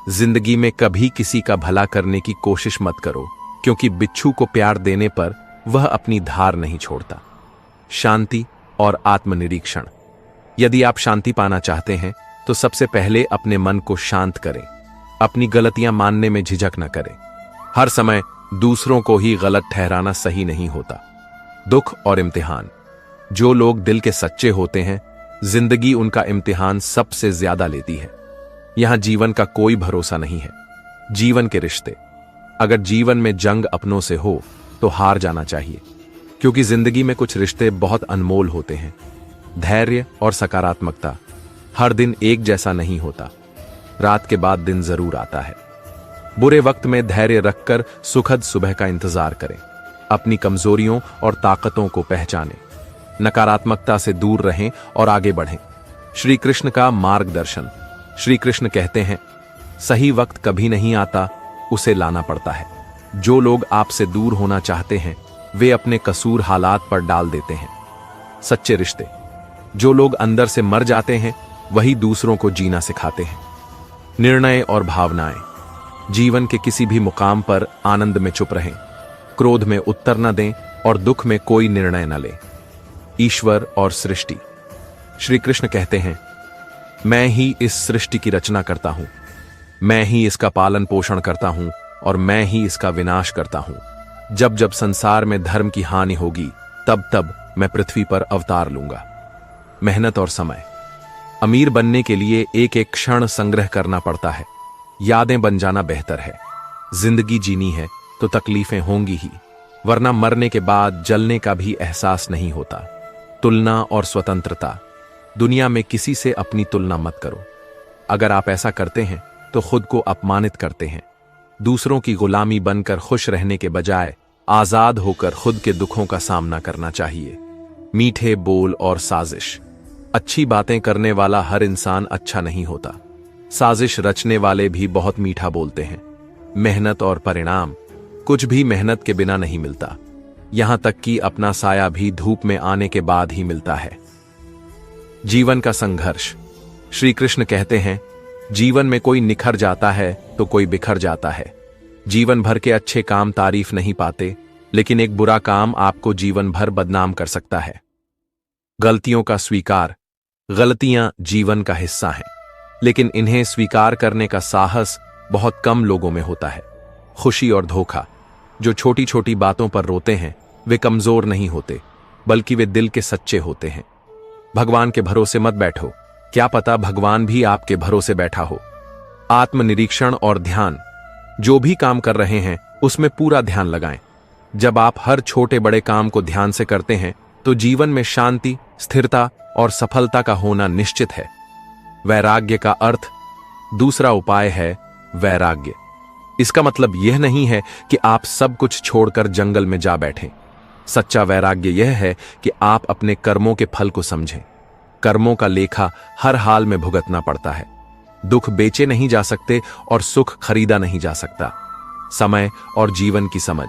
जिंदगी में कभी किसी का भला करने की कोशिश मत करो, क्योंकि बिच्छू को प्यार देने पर वह अपनी धार नहीं छोड़ता। शांति और आत्मनिरीक्षण। यदि आप शांति पाना चाहते हैं तो सबसे पहले अपने मन को शांत करें। अपनी गलतियां मानने में झिझक न करें। हर समय दूसरों को ही गलत ठहराना सही नहीं होता। दुख और इम्तिहान। जो लोग दिल के सच्चे होते हैं, जिंदगी उनका इम्तिहान सबसे ज्यादा लेती है। यहां जीवन का कोई भरोसा नहीं है। जीवन के रिश्ते। अगर जीवन में जंग अपनों से हो तो हार जाना चाहिए, क्योंकि जिंदगी में कुछ रिश्ते बहुत अनमोल होते हैं। धैर्य और सकारात्मकता। हर दिन एक जैसा नहीं होता। रात के बाद दिन जरूर आता है। बुरे वक्त में धैर्य रखकर सुखद सुबह का इंतजार करें। अपनी कमजोरियों और ताकतों को पहचानें। नकारात्मकता से दूर रहें और आगे बढ़ें। श्री कृष्ण का मार्गदर्शन। श्री कृष्ण कहते हैं, सही वक्त कभी नहीं आता, उसे लाना पड़ता है। जो लोग आपसे दूर होना चाहते हैं वे अपने कसूर हालात पर डाल देते हैं। सच्चे रिश्ते। जो लोग अंदर से मर जाते हैं वही दूसरों को जीना सिखाते हैं। निर्णय और भावनाएं। जीवन के किसी भी मुकाम पर आनंद में चुप रहें। क्रोध में उत्तर न दें और दुख में कोई निर्णय न लें। ईश्वर और सृष्टि। श्री कृष्ण कहते हैं, मैं ही इस सृष्टि की रचना करता हूं। मैं ही इसका पालन पोषण करता हूं और मैं ही इसका विनाश करता हूं। जब जब संसार में धर्म की हानि होगी तब तब मैं पृथ्वी पर अवतार लूंगा। मेहनत और समय। अमीर बनने के लिए एक एक क्षण संग्रह करना पड़ता है। यादें बन जाना बेहतर है। जिंदगी जीनी है तो तकलीफें होंगी ही, वरना मरने के बाद जलने का भी एहसास नहीं होता। तुलना और स्वतंत्रता। दुनिया में किसी से अपनी तुलना मत करो। अगर आप ऐसा करते हैं तो खुद को अपमानित करते हैं। दूसरों की गुलामी बनकर खुश रहने के बजाय आजाद होकर खुद के दुखों का सामना करना चाहिए। मीठे बोल और साजिश। अच्छी बातें करने वाला हर इंसान अच्छा नहीं होता। साजिश रचने वाले भी बहुत मीठा बोलते हैं। मेहनत और परिणाम। कुछ भी मेहनत के बिना नहीं मिलता। यहां तक कि अपना साया भी धूप में आने के बाद ही मिलता है। जीवन का संघर्ष। श्री कृष्ण कहते हैं, जीवन में कोई निखर जाता है तो कोई बिखर जाता है। जीवन भर के अच्छे काम तारीफ नहीं पाते, लेकिन एक बुरा काम आपको जीवन भर बदनाम कर सकता है। गलतियों का स्वीकार। गलतियां जीवन का हिस्सा हैं, लेकिन इन्हें स्वीकार करने का साहस बहुत कम लोगों में होता है। खुशी और धोखा। जो छोटी छोटी बातों पर रोते हैं वे कमजोर नहीं होते, बल्कि वे दिल के सच्चे होते हैं। भगवान के भरोसे मत बैठो, क्या पता भगवान भी आपके भरोसे बैठा हो। आत्मनिरीक्षण और ध्यान। जो भी काम कर रहे हैं उसमें पूरा ध्यान लगाएं। जब आप हर छोटे बड़े काम को ध्यान से करते हैं तो जीवन में शांति, स्थिरता और सफलता का होना निश्चित है। वैराग्य का अर्थ। दूसरा उपाय है वैराग्य। इसका मतलब यह नहीं है कि आप सब कुछ छोड़कर जंगल में जा बैठें। सच्चा वैराग्य यह है कि आप अपने कर्मों के फल को समझें। कर्मों का लेखा हर हाल में भुगतना पड़ता है। दुख बेचे नहीं जा सकते और सुख खरीदा नहीं जा सकता। समय और जीवन की समझ।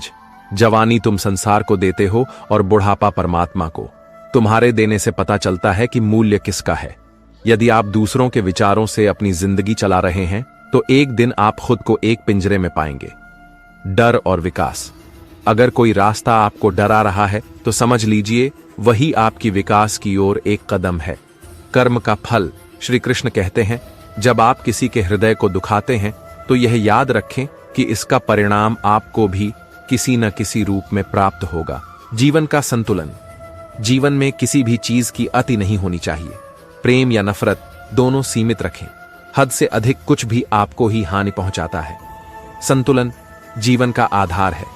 जवानी तुम संसार को देते हो और बुढ़ापा परमात्मा को। तुम्हारे देने से पता चलता है कि मूल्य किसका है। यदि आप दूसरों के विचारों से अपनी जिंदगी चला रहे हैं तो एक दिन आप खुद को एक पिंजरे में पाएंगे। डर और विकास। अगर कोई रास्ता आपको डरा रहा है तो समझ लीजिए वही आपकी विकास की ओर एक कदम है। कर्म का फल। श्री कृष्ण कहते हैं, जब आप किसी के हृदय को दुखाते हैं तो यह याद रखें कि इसका परिणाम आपको भी किसी न किसी रूप में प्राप्त होगा। जीवन का संतुलन। जीवन में किसी भी चीज की अति नहीं होनी चाहिए। प्रेम या नफरत दोनों सीमित रखें। हद से अधिक कुछ भी आपको ही हानि पहुंचाता है। संतुलन जीवन का आधार है।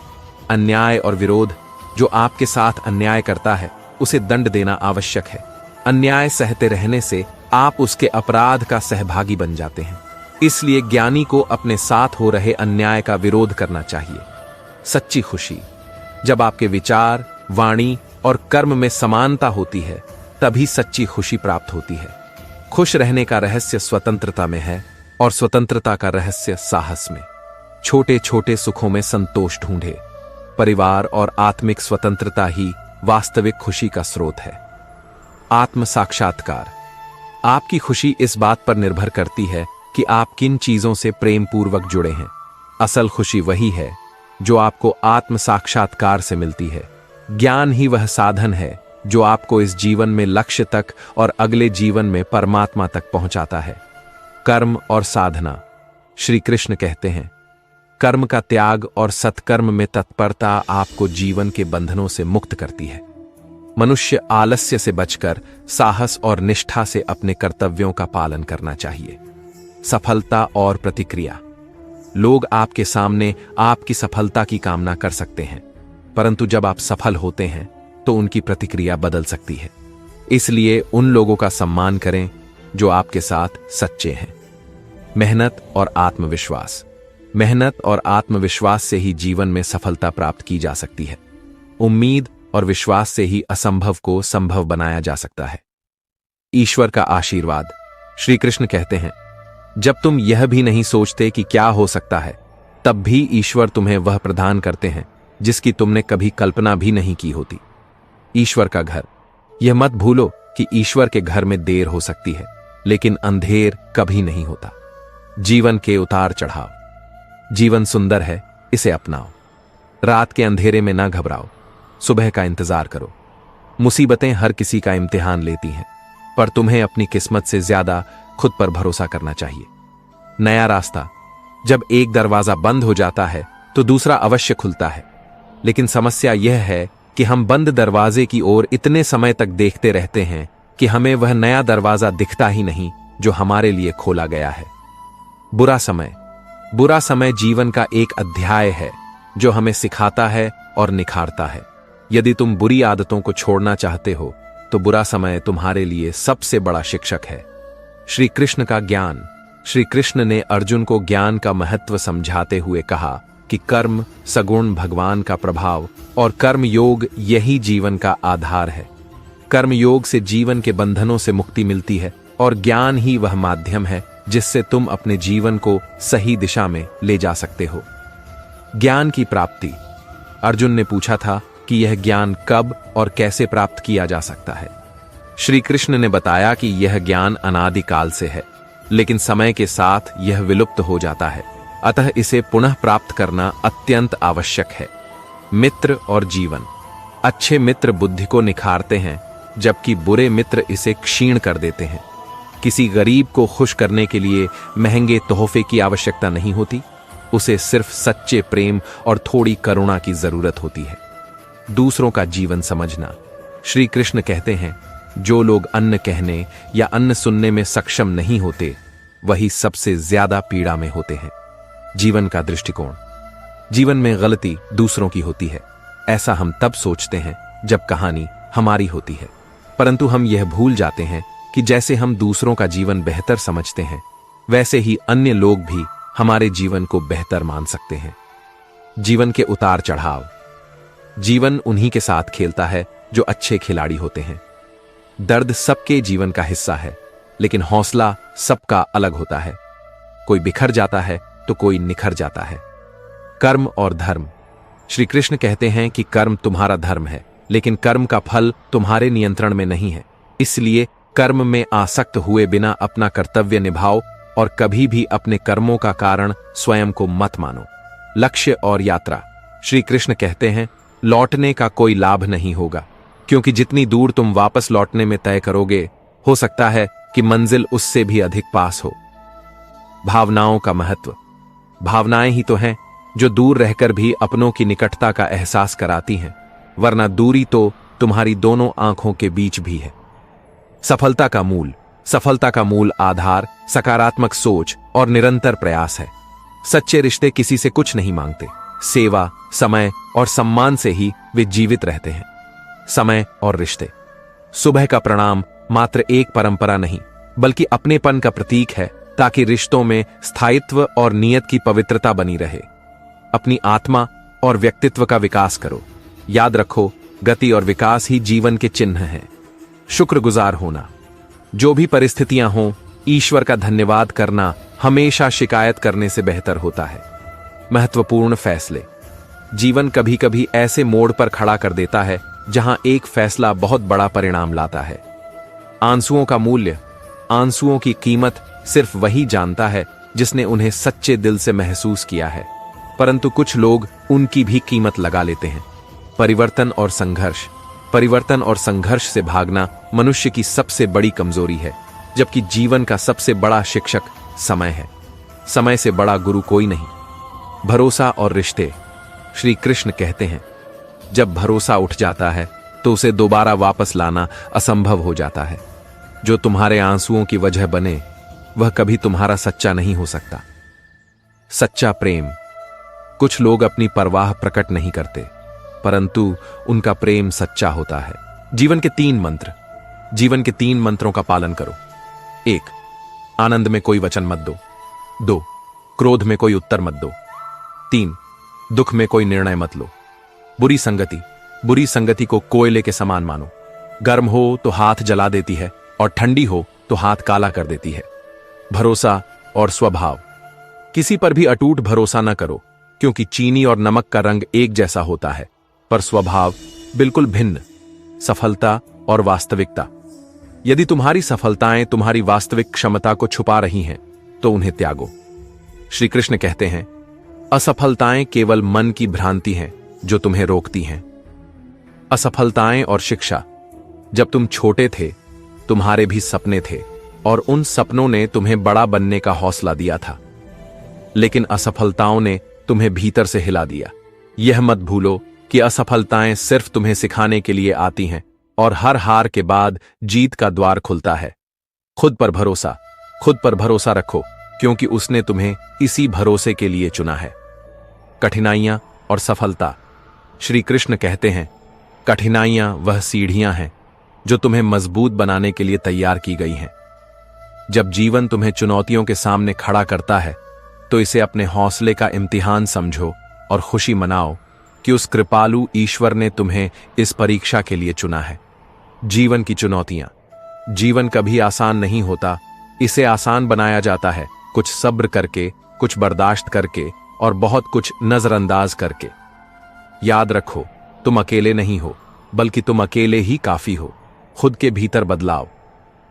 अन्याय और विरोध। जो आपके साथ अन्याय करता है उसे दंड देना आवश्यक है। अन्याय सहते रहने से आप उसके अपराध का सहभागी बन जाते हैं। इसलिए ज्ञानी को अपने साथ हो रहे अन्याय का विरोध करना चाहिए। सच्ची खुशी। जब आपके विचार, वाणी और कर्म में समानता होती है तभी सच्ची खुशी प्राप्त होती है। खुश रहने का रहस्य स्वतंत्रता में है और स्वतंत्रता का रहस्य साहस में। छोटे छोटे सुखों में संतोष ढूंढे। परिवार और आत्मिक स्वतंत्रता ही वास्तविक खुशी का स्रोत है। आत्म साक्षात्कार। आपकी खुशी इस बात पर निर्भर करती है कि आप किन चीजों से प्रेम पूर्वक जुड़े हैं। असल खुशी वही है जो आपको आत्म साक्षात्कार से मिलती है। ज्ञान ही वह साधन है जो आपको इस जीवन में लक्ष्य तक और अगले जीवन में परमात्मा तक पहुंचाता है। कर्म और साधना। श्री कृष्ण कहते हैं, कर्म का त्याग और सत्कर्म में तत्परता आपको जीवन के बंधनों से मुक्त करती है। मनुष्य आलस्य से बचकर साहस और निष्ठा से अपने कर्तव्यों का पालन करना चाहिए। सफलता और प्रतिक्रिया। लोग आपके सामने आपकी सफलता की कामना कर सकते हैं, परंतु जब आप सफल होते हैं तो उनकी प्रतिक्रिया बदल सकती है। इसलिए उन लोगों का सम्मान करें जो आपके साथ सच्चे हैं। मेहनत और आत्मविश्वास। मेहनत और आत्मविश्वास से ही जीवन में सफलता प्राप्त की जा सकती है। उम्मीद और विश्वास से ही असंभव को संभव बनाया जा सकता है। ईश्वर का आशीर्वाद। श्री कृष्ण कहते हैं, जब तुम यह भी नहीं सोचते कि क्या हो सकता है, तब भी ईश्वर तुम्हें वह प्रदान करते हैं जिसकी तुमने कभी कल्पना भी नहीं की होती। ईश्वर का घर। यह मत भूलो कि ईश्वर के घर में देर हो सकती है, लेकिन अंधेर कभी नहीं होता। जीवन के उतार चढ़ाव। जीवन सुंदर है, इसे अपनाओ। रात के अंधेरे में ना घबराओ, सुबह का इंतजार करो। मुसीबतें हर किसी का इम्तिहान लेती हैं, पर तुम्हें अपनी किस्मत से ज्यादा खुद पर भरोसा करना चाहिए। नया रास्ता। जब एक दरवाजा बंद हो जाता है तो दूसरा अवश्य खुलता है, लेकिन समस्या यह है कि हम बंद दरवाजे की ओर इतने समय तक देखते रहते हैं कि हमें वह नया दरवाजा दिखता ही नहीं जो हमारे लिए खोला गया है। बुरा समय जीवन का एक अध्याय है जो हमें सिखाता है और निखारता है। यदि तुम बुरी आदतों को छोड़ना चाहते हो तो बुरा समय तुम्हारे लिए सबसे बड़ा शिक्षक है। श्री कृष्ण का ज्ञान। श्री कृष्ण ने अर्जुन को ज्ञान का महत्व समझाते हुए कहा कि कर्म, सगुण भगवान का प्रभाव और कर्म योग यही जीवन का आधार है। कर्म योग से जीवन के बंधनों से मुक्ति मिलती है और ज्ञान ही वह माध्यम है जिससे तुम अपने जीवन को सही दिशा में ले जा सकते हो। ज्ञान की प्राप्ति। अर्जुन ने पूछा था कि यह ज्ञान कब और कैसे प्राप्त किया जा सकता है। श्री कृष्ण ने बताया कि यह ज्ञान अनादिकाल से है, लेकिन समय के साथ यह विलुप्त हो जाता है, अतः इसे पुनः प्राप्त करना अत्यंत आवश्यक है। मित्र और जीवन। अच्छे मित्र बुद्धि को निखारते हैं, जबकि बुरे मित्र इसे क्षीण कर देते हैं। किसी गरीब को खुश करने के लिए महंगे तोहफे की आवश्यकता नहीं होती, उसे सिर्फ सच्चे प्रेम और थोड़ी करुणा की जरूरत होती है। दूसरों का जीवन समझना। श्री कृष्ण कहते हैं, जो लोग अन्न कहने या अन्न सुनने में सक्षम नहीं होते, वही सबसे ज्यादा पीड़ा में होते हैं। जीवन का दृष्टिकोण। जीवन में गलती दूसरों की होती है, ऐसा हम तब सोचते हैं जब कहानी हमारी होती है, परंतु हम यह भूल जाते हैं कि जैसे हम दूसरों का जीवन बेहतर समझते हैं, वैसे ही अन्य लोग भी हमारे जीवन को बेहतर मान सकते हैं। जीवन के उतार चढ़ाव। जीवन उन्हीं के साथ खेलता है जो अच्छे खिलाड़ी होते हैं। दर्द सबके जीवन का हिस्सा है, लेकिन हौसला सबका अलग होता है। कोई बिखर जाता है तो कोई निखर जाता है। कर्म और धर्म। श्री कृष्ण कहते हैं कि कर्म तुम्हारा धर्म है, लेकिन कर्म का फल तुम्हारे नियंत्रण में नहीं है। इसलिए कर्म में आसक्त हुए बिना अपना कर्तव्य निभाओ और कभी भी अपने कर्मों का कारण स्वयं को मत मानो। लक्ष्य और यात्रा। श्री कृष्ण कहते हैं, लौटने का कोई लाभ नहीं होगा, क्योंकि जितनी दूर तुम वापस लौटने में तय करोगे, हो सकता है कि मंजिल उससे भी अधिक पास हो। भावनाओं का महत्व। भावनाएं ही तो हैं जो दूर रहकर भी अपनों की निकटता का एहसास कराती हैं, वरना दूरी तो तुम्हारी दोनों आंखों के बीच भी है। सफलता का मूल आधार सकारात्मक सोच और निरंतर प्रयास है। सच्चे रिश्ते किसी से कुछ नहीं मांगते, सेवा, समय और सम्मान से ही वे जीवित रहते हैं। समय और रिश्ते। सुबह का प्रणाम मात्र एक परंपरा नहीं, बल्कि अपनेपन का प्रतीक है, ताकि रिश्तों में स्थायित्व और नियत की पवित्रता बनी रहे। अपनी आत्मा और व्यक्तित्व का विकास करो। याद रखो, गति और विकास ही जीवन के चिन्ह हैं। शुक्रगुजार होना। जो भी परिस्थितियां हों, ईश्वर का धन्यवाद करना हमेशा शिकायत करने से बेहतर होता है। महत्वपूर्ण फैसले। जीवन कभी कभी ऐसे मोड़ पर खड़ा कर देता है जहां एक फैसला बहुत बड़ा परिणाम लाता है। आंसुओं का मूल्य। आंसुओं की कीमत सिर्फ वही जानता है जिसने उन्हें सच्चे दिल से महसूस किया है, परंतु कुछ लोग उनकी भी कीमत लगा लेते हैं। परिवर्तन और संघर्ष से भागना मनुष्य की सबसे बड़ी कमजोरी है, जबकि जीवन का सबसे बड़ा शिक्षक समय है। समय से बड़ा गुरु कोई नहीं। भरोसा और रिश्ते। श्री कृष्ण कहते हैं, जब भरोसा उठ जाता है तो उसे दोबारा वापस लाना असंभव हो जाता है। जो तुम्हारे आंसुओं की वजह बने, वह कभी तुम्हारा सच्चा नहीं हो सकता। सच्चा प्रेम। कुछ लोग अपनी परवाह प्रकट नहीं करते, परंतु उनका प्रेम सच्चा होता है। जीवन के 3 मंत्र। जीवन के 3 मंत्रों का पालन करो। 1. आनंद में कोई वचन मत दो। 2. क्रोध में कोई उत्तर मत दो। 3. दुख में कोई निर्णय मत लो। बुरी संगति को कोयले के समान मानो। गर्म हो तो हाथ जला देती है और ठंडी हो तो हाथ काला कर देती है। भरोसा और स्वभाव। किसी पर भी अटूट भरोसा न करो, क्योंकि चीनी और नमक का रंग एक जैसा होता है, पर स्वभाव बिल्कुल भिन्न। सफलता और वास्तविकता। यदि तुम्हारी सफलताएं तुम्हारी वास्तविक क्षमता को छुपा रही हैं, तो उन्हें त्यागो। श्री कृष्ण कहते हैं, असफलताएं केवल मन की भ्रांति हैं जो तुम्हें रोकती हैं। असफलताएं और शिक्षा। जब तुम छोटे थे, तुम्हारे भी सपने थे और उन सपनों ने तुम्हें बड़ा बनने का हौसला दिया था, लेकिन असफलताओं ने तुम्हें भीतर से हिला दिया। यह मत भूलो कि असफलताएं सिर्फ तुम्हें सिखाने के लिए आती हैं और हर हार के बाद जीत का द्वार खुलता है। खुद पर भरोसा रखो, क्योंकि उसने तुम्हें इसी भरोसे के लिए चुना है। कठिनाइयां और सफलता। श्री कृष्ण कहते हैं, कठिनाइयां वह सीढ़ियां हैं जो तुम्हें मजबूत बनाने के लिए तैयार की गई हैं। जब जीवन तुम्हें चुनौतियों के सामने खड़ा करता है, तो इसे अपने हौसले का इम्तिहान समझो और खुशी मनाओ कि उस कृपालु ईश्वर ने तुम्हें इस परीक्षा के लिए चुना है। जीवन की चुनौतियां। जीवन कभी आसान नहीं होता, इसे आसान बनाया जाता है कुछ सब्र करके, कुछ बर्दाश्त करके और बहुत कुछ नजरअंदाज करके। याद रखो, तुम अकेले नहीं हो, बल्कि तुम अकेले ही काफी हो। खुद के भीतर बदलाव।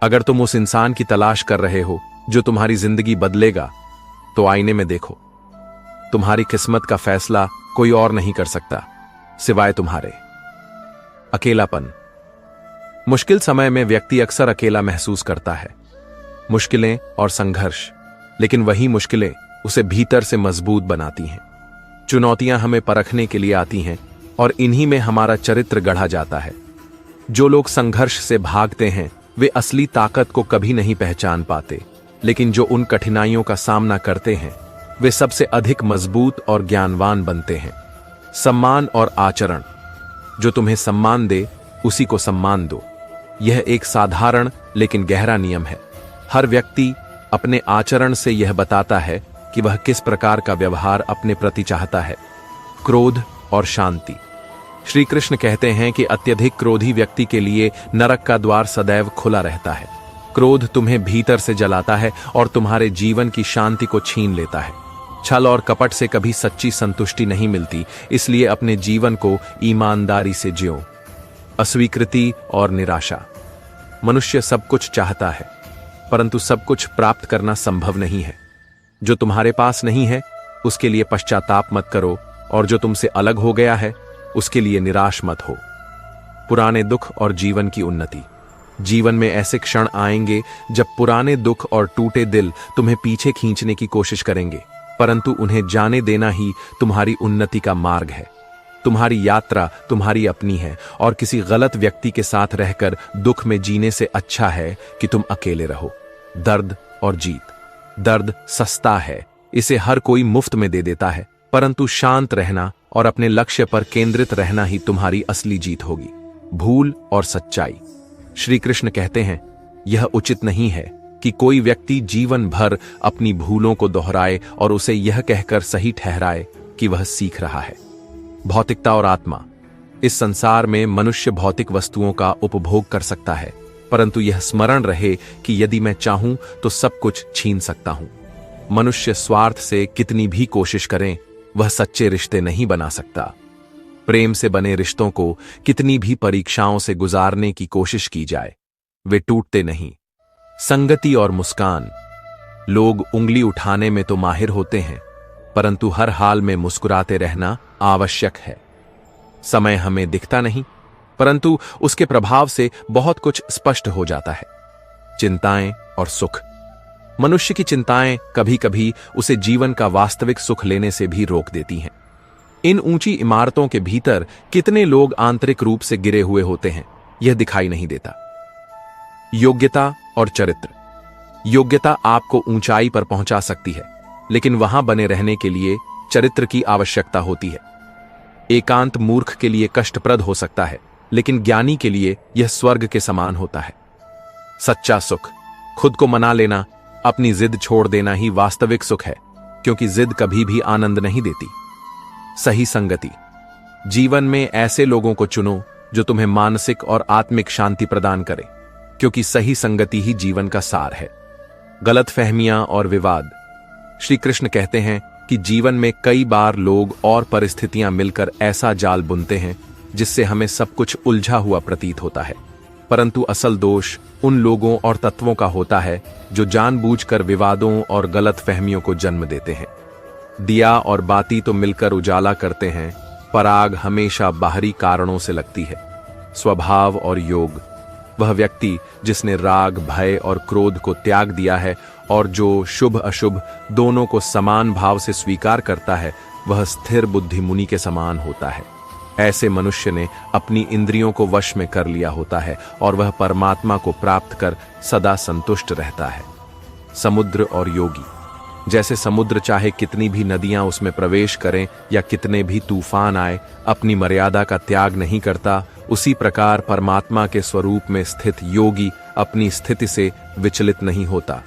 अगर तुम उस इंसान की तलाश कर रहे हो जो तुम्हारी जिंदगी बदलेगा, तो आईने में देखो। तुम्हारी किस्मत का फैसला कोई और नहीं कर सकता सिवाय तुम्हारे। अकेलापन। मुश्किल समय में व्यक्ति अक्सर अकेला महसूस करता है। मुश्किलें और संघर्ष, लेकिन वही मुश्किलें उसे भीतर से मजबूत बनाती हैं। चुनौतियां हमें परखने के लिए आती हैं और इन्हीं में हमारा चरित्र गढ़ा जाता है। जो लोग संघर्ष से भागते हैं वे असली ताकत को कभी नहीं पहचान पाते, लेकिन जो उन कठिनाइयों का सामना करते हैं वे सबसे अधिक मजबूत और ज्ञानवान बनते हैं। सम्मान और आचरण। जो तुम्हें सम्मान दे उसी को सम्मान दो। यह एक साधारण लेकिन गहरा नियम है। हर व्यक्ति अपने आचरण से यह बताता है कि वह किस प्रकार का व्यवहार अपने प्रति चाहता है। क्रोध और शांति। श्री कृष्ण कहते हैं कि अत्यधिक क्रोधी व्यक्ति के लिए नरक का द्वार सदैव खुला रहता है। क्रोध तुम्हें भीतर से जलाता है और तुम्हारे जीवन की शांति को छीन लेता है। छल और कपट से कभी सच्ची संतुष्टि नहीं मिलती, इसलिए अपने जीवन को ईमानदारी से जियो। अस्वीकृति और निराशा। मनुष्य सब कुछ चाहता है, परंतु सब कुछ प्राप्त करना संभव नहीं है। जो तुम्हारे पास नहीं है उसके लिए पश्चाताप मत करो, और जो तुमसे अलग हो गया है उसके लिए निराश मत हो। पुराने दुख और जीवन की उन्नति। जीवन में ऐसे क्षण आएंगे जब पुराने दुख और टूटे दिल तुम्हें पीछे खींचने की कोशिश करेंगे, परंतु उन्हें जाने देना ही तुम्हारी उन्नति का मार्ग है। तुम्हारी यात्रा तुम्हारी अपनी है, और किसी गलत व्यक्ति के साथ रहकर दुख में जीने से अच्छा है कि तुम अकेले रहो। दर्द और जीत। दर्द सस्ता है, इसे हर कोई मुफ्त में दे देता है, परंतु शांत रहना और अपने लक्ष्य पर केंद्रित रहना ही तुम्हारी असली जीत होगी। भूल और सच्चाई। श्री कृष्ण कहते हैं, यह उचित नहीं है कि कोई व्यक्ति जीवन भर अपनी भूलों को दोहराए और उसे यह कहकर सही ठहराए कि वह सीख रहा है। भौतिकता और आत्मा। इस संसार में मनुष्य भौतिक वस्तुओं का उपभोग कर सकता है, परंतु यह स्मरण रहे कि यदि मैं चाहूं तो सब कुछ छीन सकता हूं। मनुष्य स्वार्थ से कितनी भी कोशिश करें, वह सच्चे रिश्ते नहीं बना सकता। प्रेम से बने रिश्तों को कितनी भी परीक्षाओं से गुजारने की कोशिश की जाए, वे टूटते नहीं। संगति और मुस्कान। लोग उंगली उठाने में तो माहिर होते हैं, परंतु हर हाल में मुस्कुराते रहना आवश्यक है। समय हमें दिखता नहीं, परंतु उसके प्रभाव से बहुत कुछ स्पष्ट हो जाता है। चिंताएं और सुख। मनुष्य की चिंताएं कभी कभी उसे जीवन का वास्तविक सुख लेने से भी रोक देती हैं। इन ऊंची इमारतों के भीतर कितने लोग आंतरिक रूप से गिरे हुए होते हैं, यह दिखाई नहीं देता। योग्यता और चरित्र। योग्यता आपको ऊंचाई पर पहुंचा सकती है, लेकिन वहां बने रहने के लिए चरित्र की आवश्यकता होती है। एकांत मूर्ख के लिए कष्टप्रद हो सकता है, लेकिन ज्ञानी के लिए यह स्वर्ग के समान होता है। सच्चा सुख। खुद को मना लेना, अपनी जिद छोड़ देना ही वास्तविक सुख है, क्योंकि जिद कभी भी आनंद नहीं देती। सही संगति। जीवन में ऐसे लोगों को चुनो जो तुम्हें मानसिक और आत्मिक शांति प्रदान करे, क्योंकि सही संगति ही जीवन का सार है। गलतफहमियां और विवाद। श्री कृष्ण कहते हैं कि जीवन में कई बार लोग और परिस्थितियां मिलकर ऐसा जाल बुनते हैं जिससे हमें सब कुछ उलझा हुआ प्रतीत होता है, परंतु असल दोष उन लोगों और तत्वों का होता है जो जानबूझकर विवादों और गलतफहमियों को जन्म देते हैं। दिया और बाती तो मिलकर उजाला करते हैं, पर आग हमेशा बाहरी कारणों से लगती है। स्वभाव और योग। वह व्यक्ति जिसने राग, भय और क्रोध को त्याग दिया है और जो शुभ अशुभ दोनों को समान भाव से स्वीकार करता है, वह स्थिर बुद्धि मुनि के समान होता है। ऐसे मनुष्य ने अपनी इंद्रियों को वश में कर लिया होता है और वह परमात्मा को प्राप्त कर सदा संतुष्ट रहता है। समुद्र और योगी। जैसे समुद्र चाहे कितनी भी नदियां उसमें प्रवेश करें या कितने भी तूफान आए, अपनी मर्यादा का त्याग नहीं करता, उसी प्रकार परमात्मा के स्वरूप में स्थित योगी अपनी स्थिति से विचलित नहीं होता।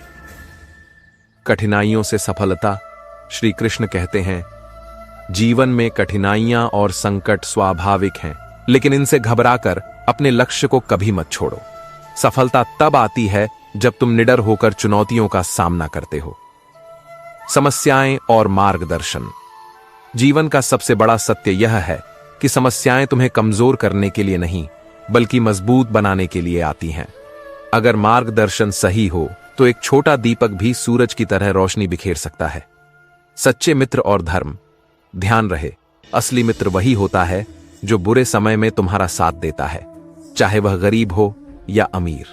कठिनाइयों से सफलता। श्री कृष्ण कहते हैं, जीवन में कठिनाइयां और संकट स्वाभाविक हैं, लेकिन इनसे घबराकर अपने लक्ष्य को कभी मत छोड़ो। सफलता तब आती है जब तुम निडर होकर चुनौतियों का सामना करते हो। समस्याएं और मार्गदर्शन। जीवन का सबसे बड़ा सत्य यह है कि समस्याएं तुम्हें कमजोर करने के लिए नहीं, बल्कि मजबूत बनाने के लिए आती हैं। अगर मार्गदर्शन सही हो तो एक छोटा दीपक भी सूरज की तरह रोशनी बिखेर सकता है। सच्चे मित्र और धर्म। ध्यान रहे, असली मित्र वही होता है जो बुरे समय में तुम्हारा साथ देता है, चाहे वह गरीब हो या अमीर।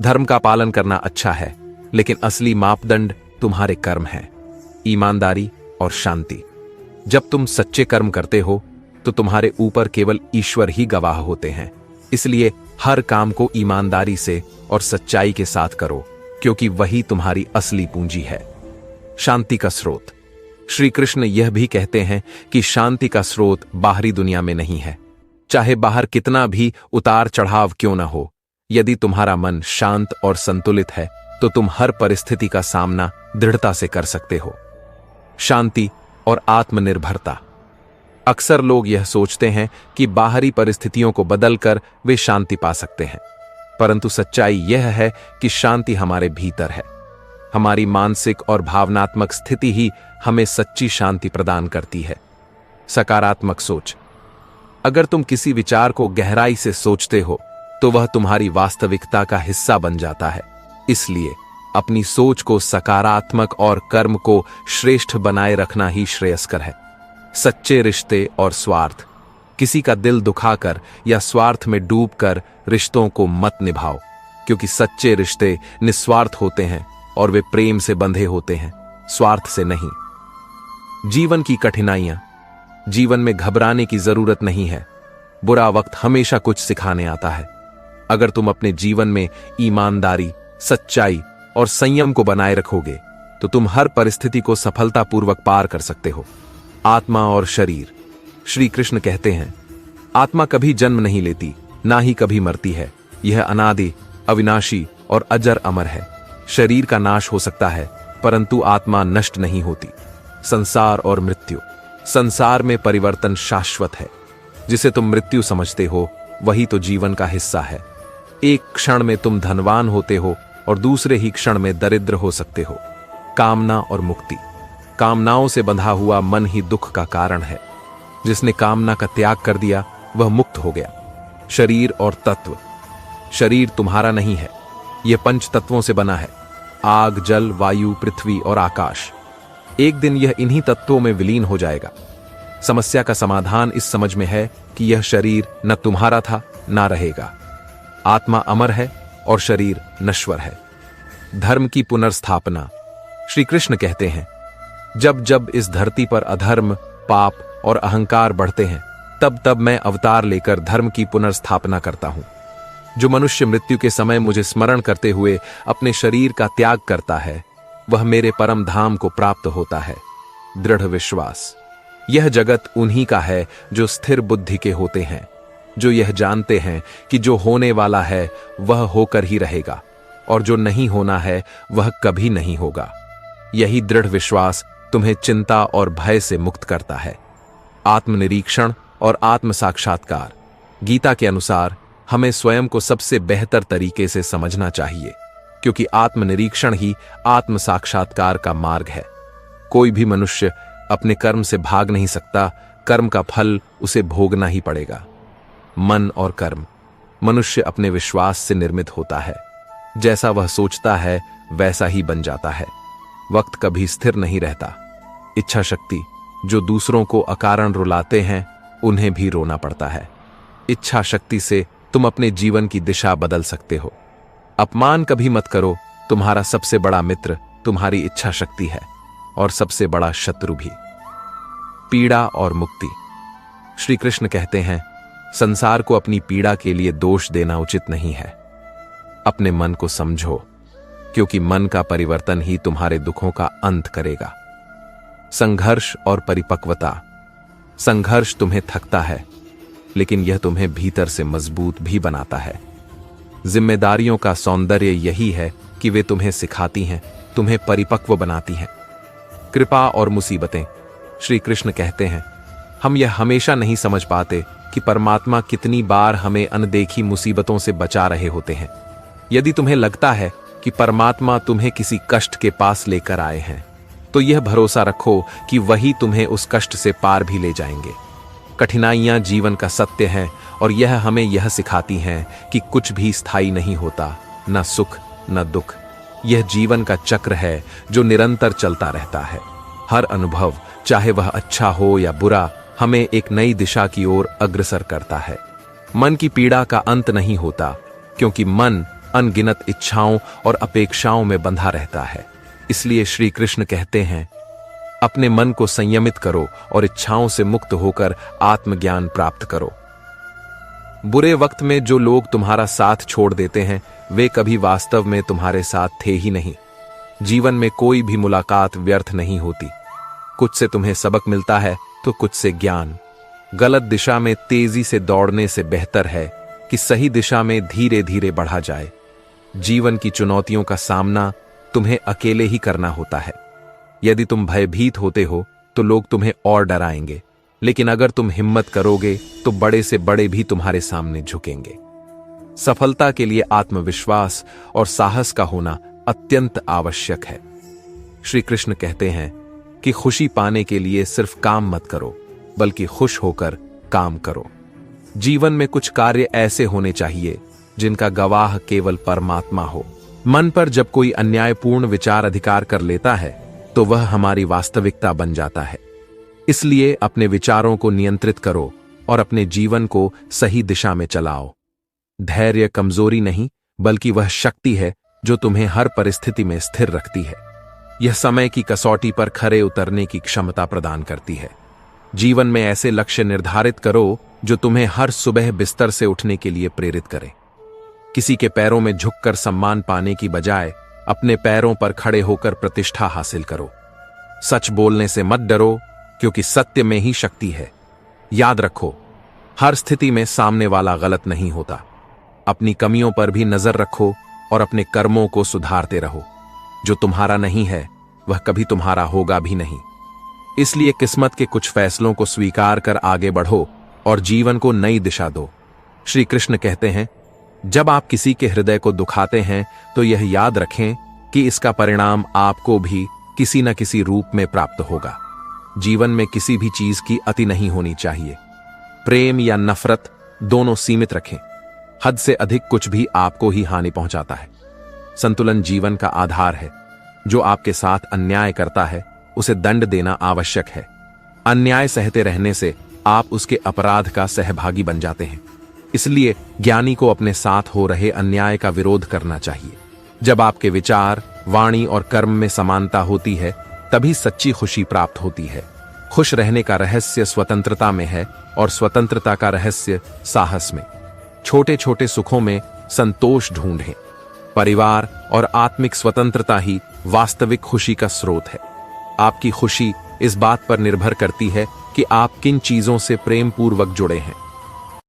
धर्म का पालन करना अच्छा है, लेकिन असली मापदंड तुम्हारे कर्म हैं, ईमानदारी और शांति। जब तुम सच्चे कर्म करते हो तो तुम्हारे ऊपर केवल ईश्वर ही गवाह होते हैं। इसलिए हर काम को ईमानदारी से और सच्चाई के साथ करो, क्योंकि वही तुम्हारी असली पूंजी है। शांति का स्रोत। श्री कृष्ण यह भी कहते हैं कि शांति का स्रोत बाहरी दुनिया में नहीं है। चाहे बाहर कितना भी उतार चढ़ाव क्यों न हो, यदि तुम्हारा मन शांत और संतुलित है तो तुम हर परिस्थिति का सामना दृढ़ता से कर सकते हो। शांति और आत्मनिर्भरता। अक्सर लोग यह सोचते हैं कि बाहरी परिस्थितियों को बदलकर वे शांति पा सकते हैं, परंतु सच्चाई यह है कि शांति हमारे भीतर है। हमारी मानसिक और भावनात्मक स्थिति ही हमें सच्ची शांति प्रदान करती है। सकारात्मक सोच। अगर तुम किसी विचार को गहराई से सोचते हो तो वह तुम्हारी वास्तविकता का हिस्सा बन जाता है। इसलिए अपनी सोच को सकारात्मक और कर्म को श्रेष्ठ बनाए रखना ही श्रेयस्कर है। सच्चे रिश्ते और स्वार्थ। किसी का दिल दुखाकर या स्वार्थ में डूबकर रिश्तों को मत निभाओ, क्योंकि सच्चे रिश्ते निस्वार्थ होते हैं और वे प्रेम से बंधे होते हैं, स्वार्थ से नहीं। जीवन की कठिनाइयां। जीवन में घबराने की जरूरत नहीं है। बुरा वक्त हमेशा कुछ सिखाने आता है। अगर तुम अपने जीवन में ईमानदारी, सच्चाई और संयम को बनाए रखोगे तो तुम हर परिस्थिति को सफलतापूर्वक पार कर सकते हो। आत्मा और शरीर। श्री कृष्ण कहते हैं, आत्मा कभी जन्म नहीं लेती, ना ही कभी मरती है। यह अनादि, अविनाशी और अजर अमर है। शरीर का नाश हो सकता है, परंतु आत्मा नष्ट नहीं होती। संसार और मृत्यु। संसार में परिवर्तन शाश्वत है। जिसे तुम मृत्यु समझते हो वही तो जीवन का हिस्सा है। एक क्षण में तुम धनवान होते हो और दूसरे ही क्षण में दरिद्र हो सकते हो। कामना और मुक्ति। कामनाओं से बंधा हुआ मन ही दुख का कारण है। जिसने कामना का त्याग कर दिया वह मुक्त हो गया। शरीर और तत्व। शरीर तुम्हारा नहीं है, यह पंच तत्वों से बना है, आग, जल, वायु, पृथ्वी और आकाश। एक दिन यह इन्हीं तत्वों में विलीन हो जाएगा। समस्या का समाधान इस समझ में है कि यह शरीर न तुम्हारा था ना रहेगा। आत्मा अमर है और शरीर नश्वर है। धर्म की पुनर्स्थापना। श्री कृष्ण कहते हैं, जब जब इस धरती पर अधर्म, पाप और अहंकार बढ़ते हैं, तब तब मैं अवतार लेकर धर्म की पुनर्स्थापना करता हूं। जो मनुष्य मृत्यु के समय मुझे स्मरण करते हुए अपने शरीर का त्याग करता है, वह मेरे परम धाम को प्राप्त होता है। दृढ़ विश्वास। यह जगत उन्हीं का है जो स्थिर बुद्धि के होते हैं, जो यह जानते हैं कि जो होने वाला है वह होकर ही रहेगा और जो नहीं होना है वह कभी नहीं होगा। यही दृढ़ विश्वास तुम्हें चिंता और भय से मुक्त करता है। आत्मनिरीक्षण और आत्म साक्षात्कार। गीता के अनुसार हमें स्वयं को सबसे बेहतर तरीके से समझना चाहिए, क्योंकि आत्मनिरीक्षण ही आत्म साक्षात्कार का मार्ग है। कोई भी मनुष्य अपने कर्म से भाग नहीं सकता, कर्म का फल उसे भोगना ही पड़ेगा। मन और कर्म। मनुष्य अपने विश्वास से निर्मित होता है। जैसा वह सोचता है वैसा ही बन जाता है। वक्त कभी स्थिर नहीं रहता। इच्छा शक्ति। जो दूसरों को अकारण रुलाते हैं उन्हें भी रोना पड़ता है। इच्छा शक्ति से तुम अपने जीवन की दिशा बदल सकते हो। अपमान कभी मत करो। तुम्हारा सबसे बड़ा मित्र तुम्हारी इच्छा शक्ति है और सबसे बड़ा शत्रु भी। पीड़ा और मुक्ति। श्री कृष्ण कहते हैं, संसार को अपनी पीड़ा के लिए दोष देना उचित नहीं है। अपने मन को समझो, क्योंकि मन का परिवर्तन ही तुम्हारे दुखों का अंत करेगा। संघर्ष और परिपक्वता। संघर्ष तुम्हें थकता है, लेकिन यह तुम्हें भीतर से मजबूत भी बनाता है। जिम्मेदारियों का सौंदर्य यही है कि वे तुम्हें सिखाती हैं, तुम्हें परिपक्व बनाती हैं। कृपा और मुसीबतें। श्री कृष्ण कहते हैं, हम यह हमेशा नहीं समझ पाते कि परमात्मा कितनी बार हमें अनदेखी मुसीबतों से बचा रहे होते हैं। यदि तुम्हें लगता है कि परमात्मा तुम्हें किसी कष्ट के पास लेकर आए हैं, तो यह भरोसा रखो कि वही तुम्हें उस कष्ट से पार भी ले जाएंगे। कठिनाइयां जीवन का सत्य है और यह हमें यह सिखाती हैं कि कुछ भी स्थायी नहीं होता, न सुख न दुख। यह जीवन का चक्र है जो निरंतर चलता रहता है। हर अनुभव, चाहे वह अच्छा हो या बुरा, हमें एक नई दिशा की ओर अग्रसर करता है। मन की पीड़ा का अंत नहीं होता, क्योंकि मन अनगिनत इच्छाओं और अपेक्षाओं में बंधा रहता है। इसलिए श्री कृष्ण कहते हैं, अपने मन को संयमित करो और इच्छाओं से मुक्त होकर आत्मज्ञान प्राप्त करो। बुरे वक्त में जो लोग तुम्हारा साथ छोड़ देते हैं, वे कभी वास्तव में तुम्हारे साथ थे ही नहीं। जीवन में कोई भी मुलाकात व्यर्थ नहीं होती। कुछ से तुम्हें सबक मिलता है तो कुछ से ज्ञान। गलत दिशा में तेजी से दौड़ने से बेहतर है कि सही दिशा में धीरे धीरे बढ़ा जाए। जीवन की चुनौतियों का सामना तुम्हें अकेले ही करना होता है। यदि तुम भयभीत होते हो तो लोग तुम्हें और डराएंगे, लेकिन अगर तुम हिम्मत करोगे तो बड़े से बड़े भी तुम्हारे सामने झुकेंगे। सफलता के लिए आत्मविश्वास और साहस का होना अत्यंत आवश्यक है। श्री कृष्ण कहते हैं कि खुशी पाने के लिए सिर्फ काम मत करो, बल्कि खुश होकर काम करो। जीवन में कुछ कार्य ऐसे होने चाहिए जिनका गवाह केवल परमात्मा हो। मन पर जब कोई अन्यायपूर्ण विचार अधिकार कर लेता है, तो वह हमारी वास्तविकता बन जाता है। इसलिए अपने विचारों को नियंत्रित करो और अपने जीवन को सही दिशा में चलाओ। धैर्य कमजोरी नहीं, बल्कि वह शक्ति है जो तुम्हें हर परिस्थिति में स्थिर रखती है। यह समय की कसौटी पर खरे उतरने की क्षमता प्रदान करती है। जीवन में ऐसे लक्ष्य निर्धारित करो जो तुम्हें हर सुबह बिस्तर से उठने के लिए प्रेरित करें। किसी के पैरों में झुककर सम्मान पाने की बजाय अपने पैरों पर खड़े होकर प्रतिष्ठा हासिल करो। सच बोलने से मत डरो, क्योंकि सत्य में ही शक्ति है। याद रखो, हर स्थिति में सामने वाला गलत नहीं होता। अपनी कमियों पर भी नजर रखो और अपने कर्मों को सुधारते रहो। जो तुम्हारा नहीं है, वह कभी तुम्हारा होगा भी नहीं। इसलिए किस्मत के कुछ फैसलों को स्वीकार कर आगे बढ़ो और जीवन को नई दिशा दो। श्री कृष्ण कहते हैं, जब आप किसी के हृदय को दुखाते हैं, तो यह याद रखें कि इसका परिणाम आपको भी किसी न किसी रूप में प्राप्त होगा। जीवन में किसी भी चीज की अति नहीं होनी चाहिए। प्रेम या नफरत दोनों सीमित रखें। हद से अधिक कुछ भी आपको ही हानि पहुंचाता है। संतुलन जीवन का आधार है। जो आपके साथ अन्याय करता है, उसे दंड देना आवश्यक है। अन्याय सहते रहने से आप उसके अपराध का सहभागी बन जाते हैं। इसलिए ज्ञानी को अपने साथ हो रहे अन्याय का विरोध करना चाहिए। जब आपके विचार, वाणी और कर्म में समानता होती है, तभी सच्ची खुशी प्राप्त होती है। खुश रहने का रहस्य स्वतंत्रता में है और स्वतंत्रता का रहस्य साहस में। छोटे छोटे सुखों में संतोष ढूंढें। परिवार और आत्मिक स्वतंत्रता ही वास्तविक खुशी का स्रोत है। आपकी खुशी इस बात पर निर्भर करती है कि आप किन चीजों से प्रेम पूर्वक जुड़े हैं।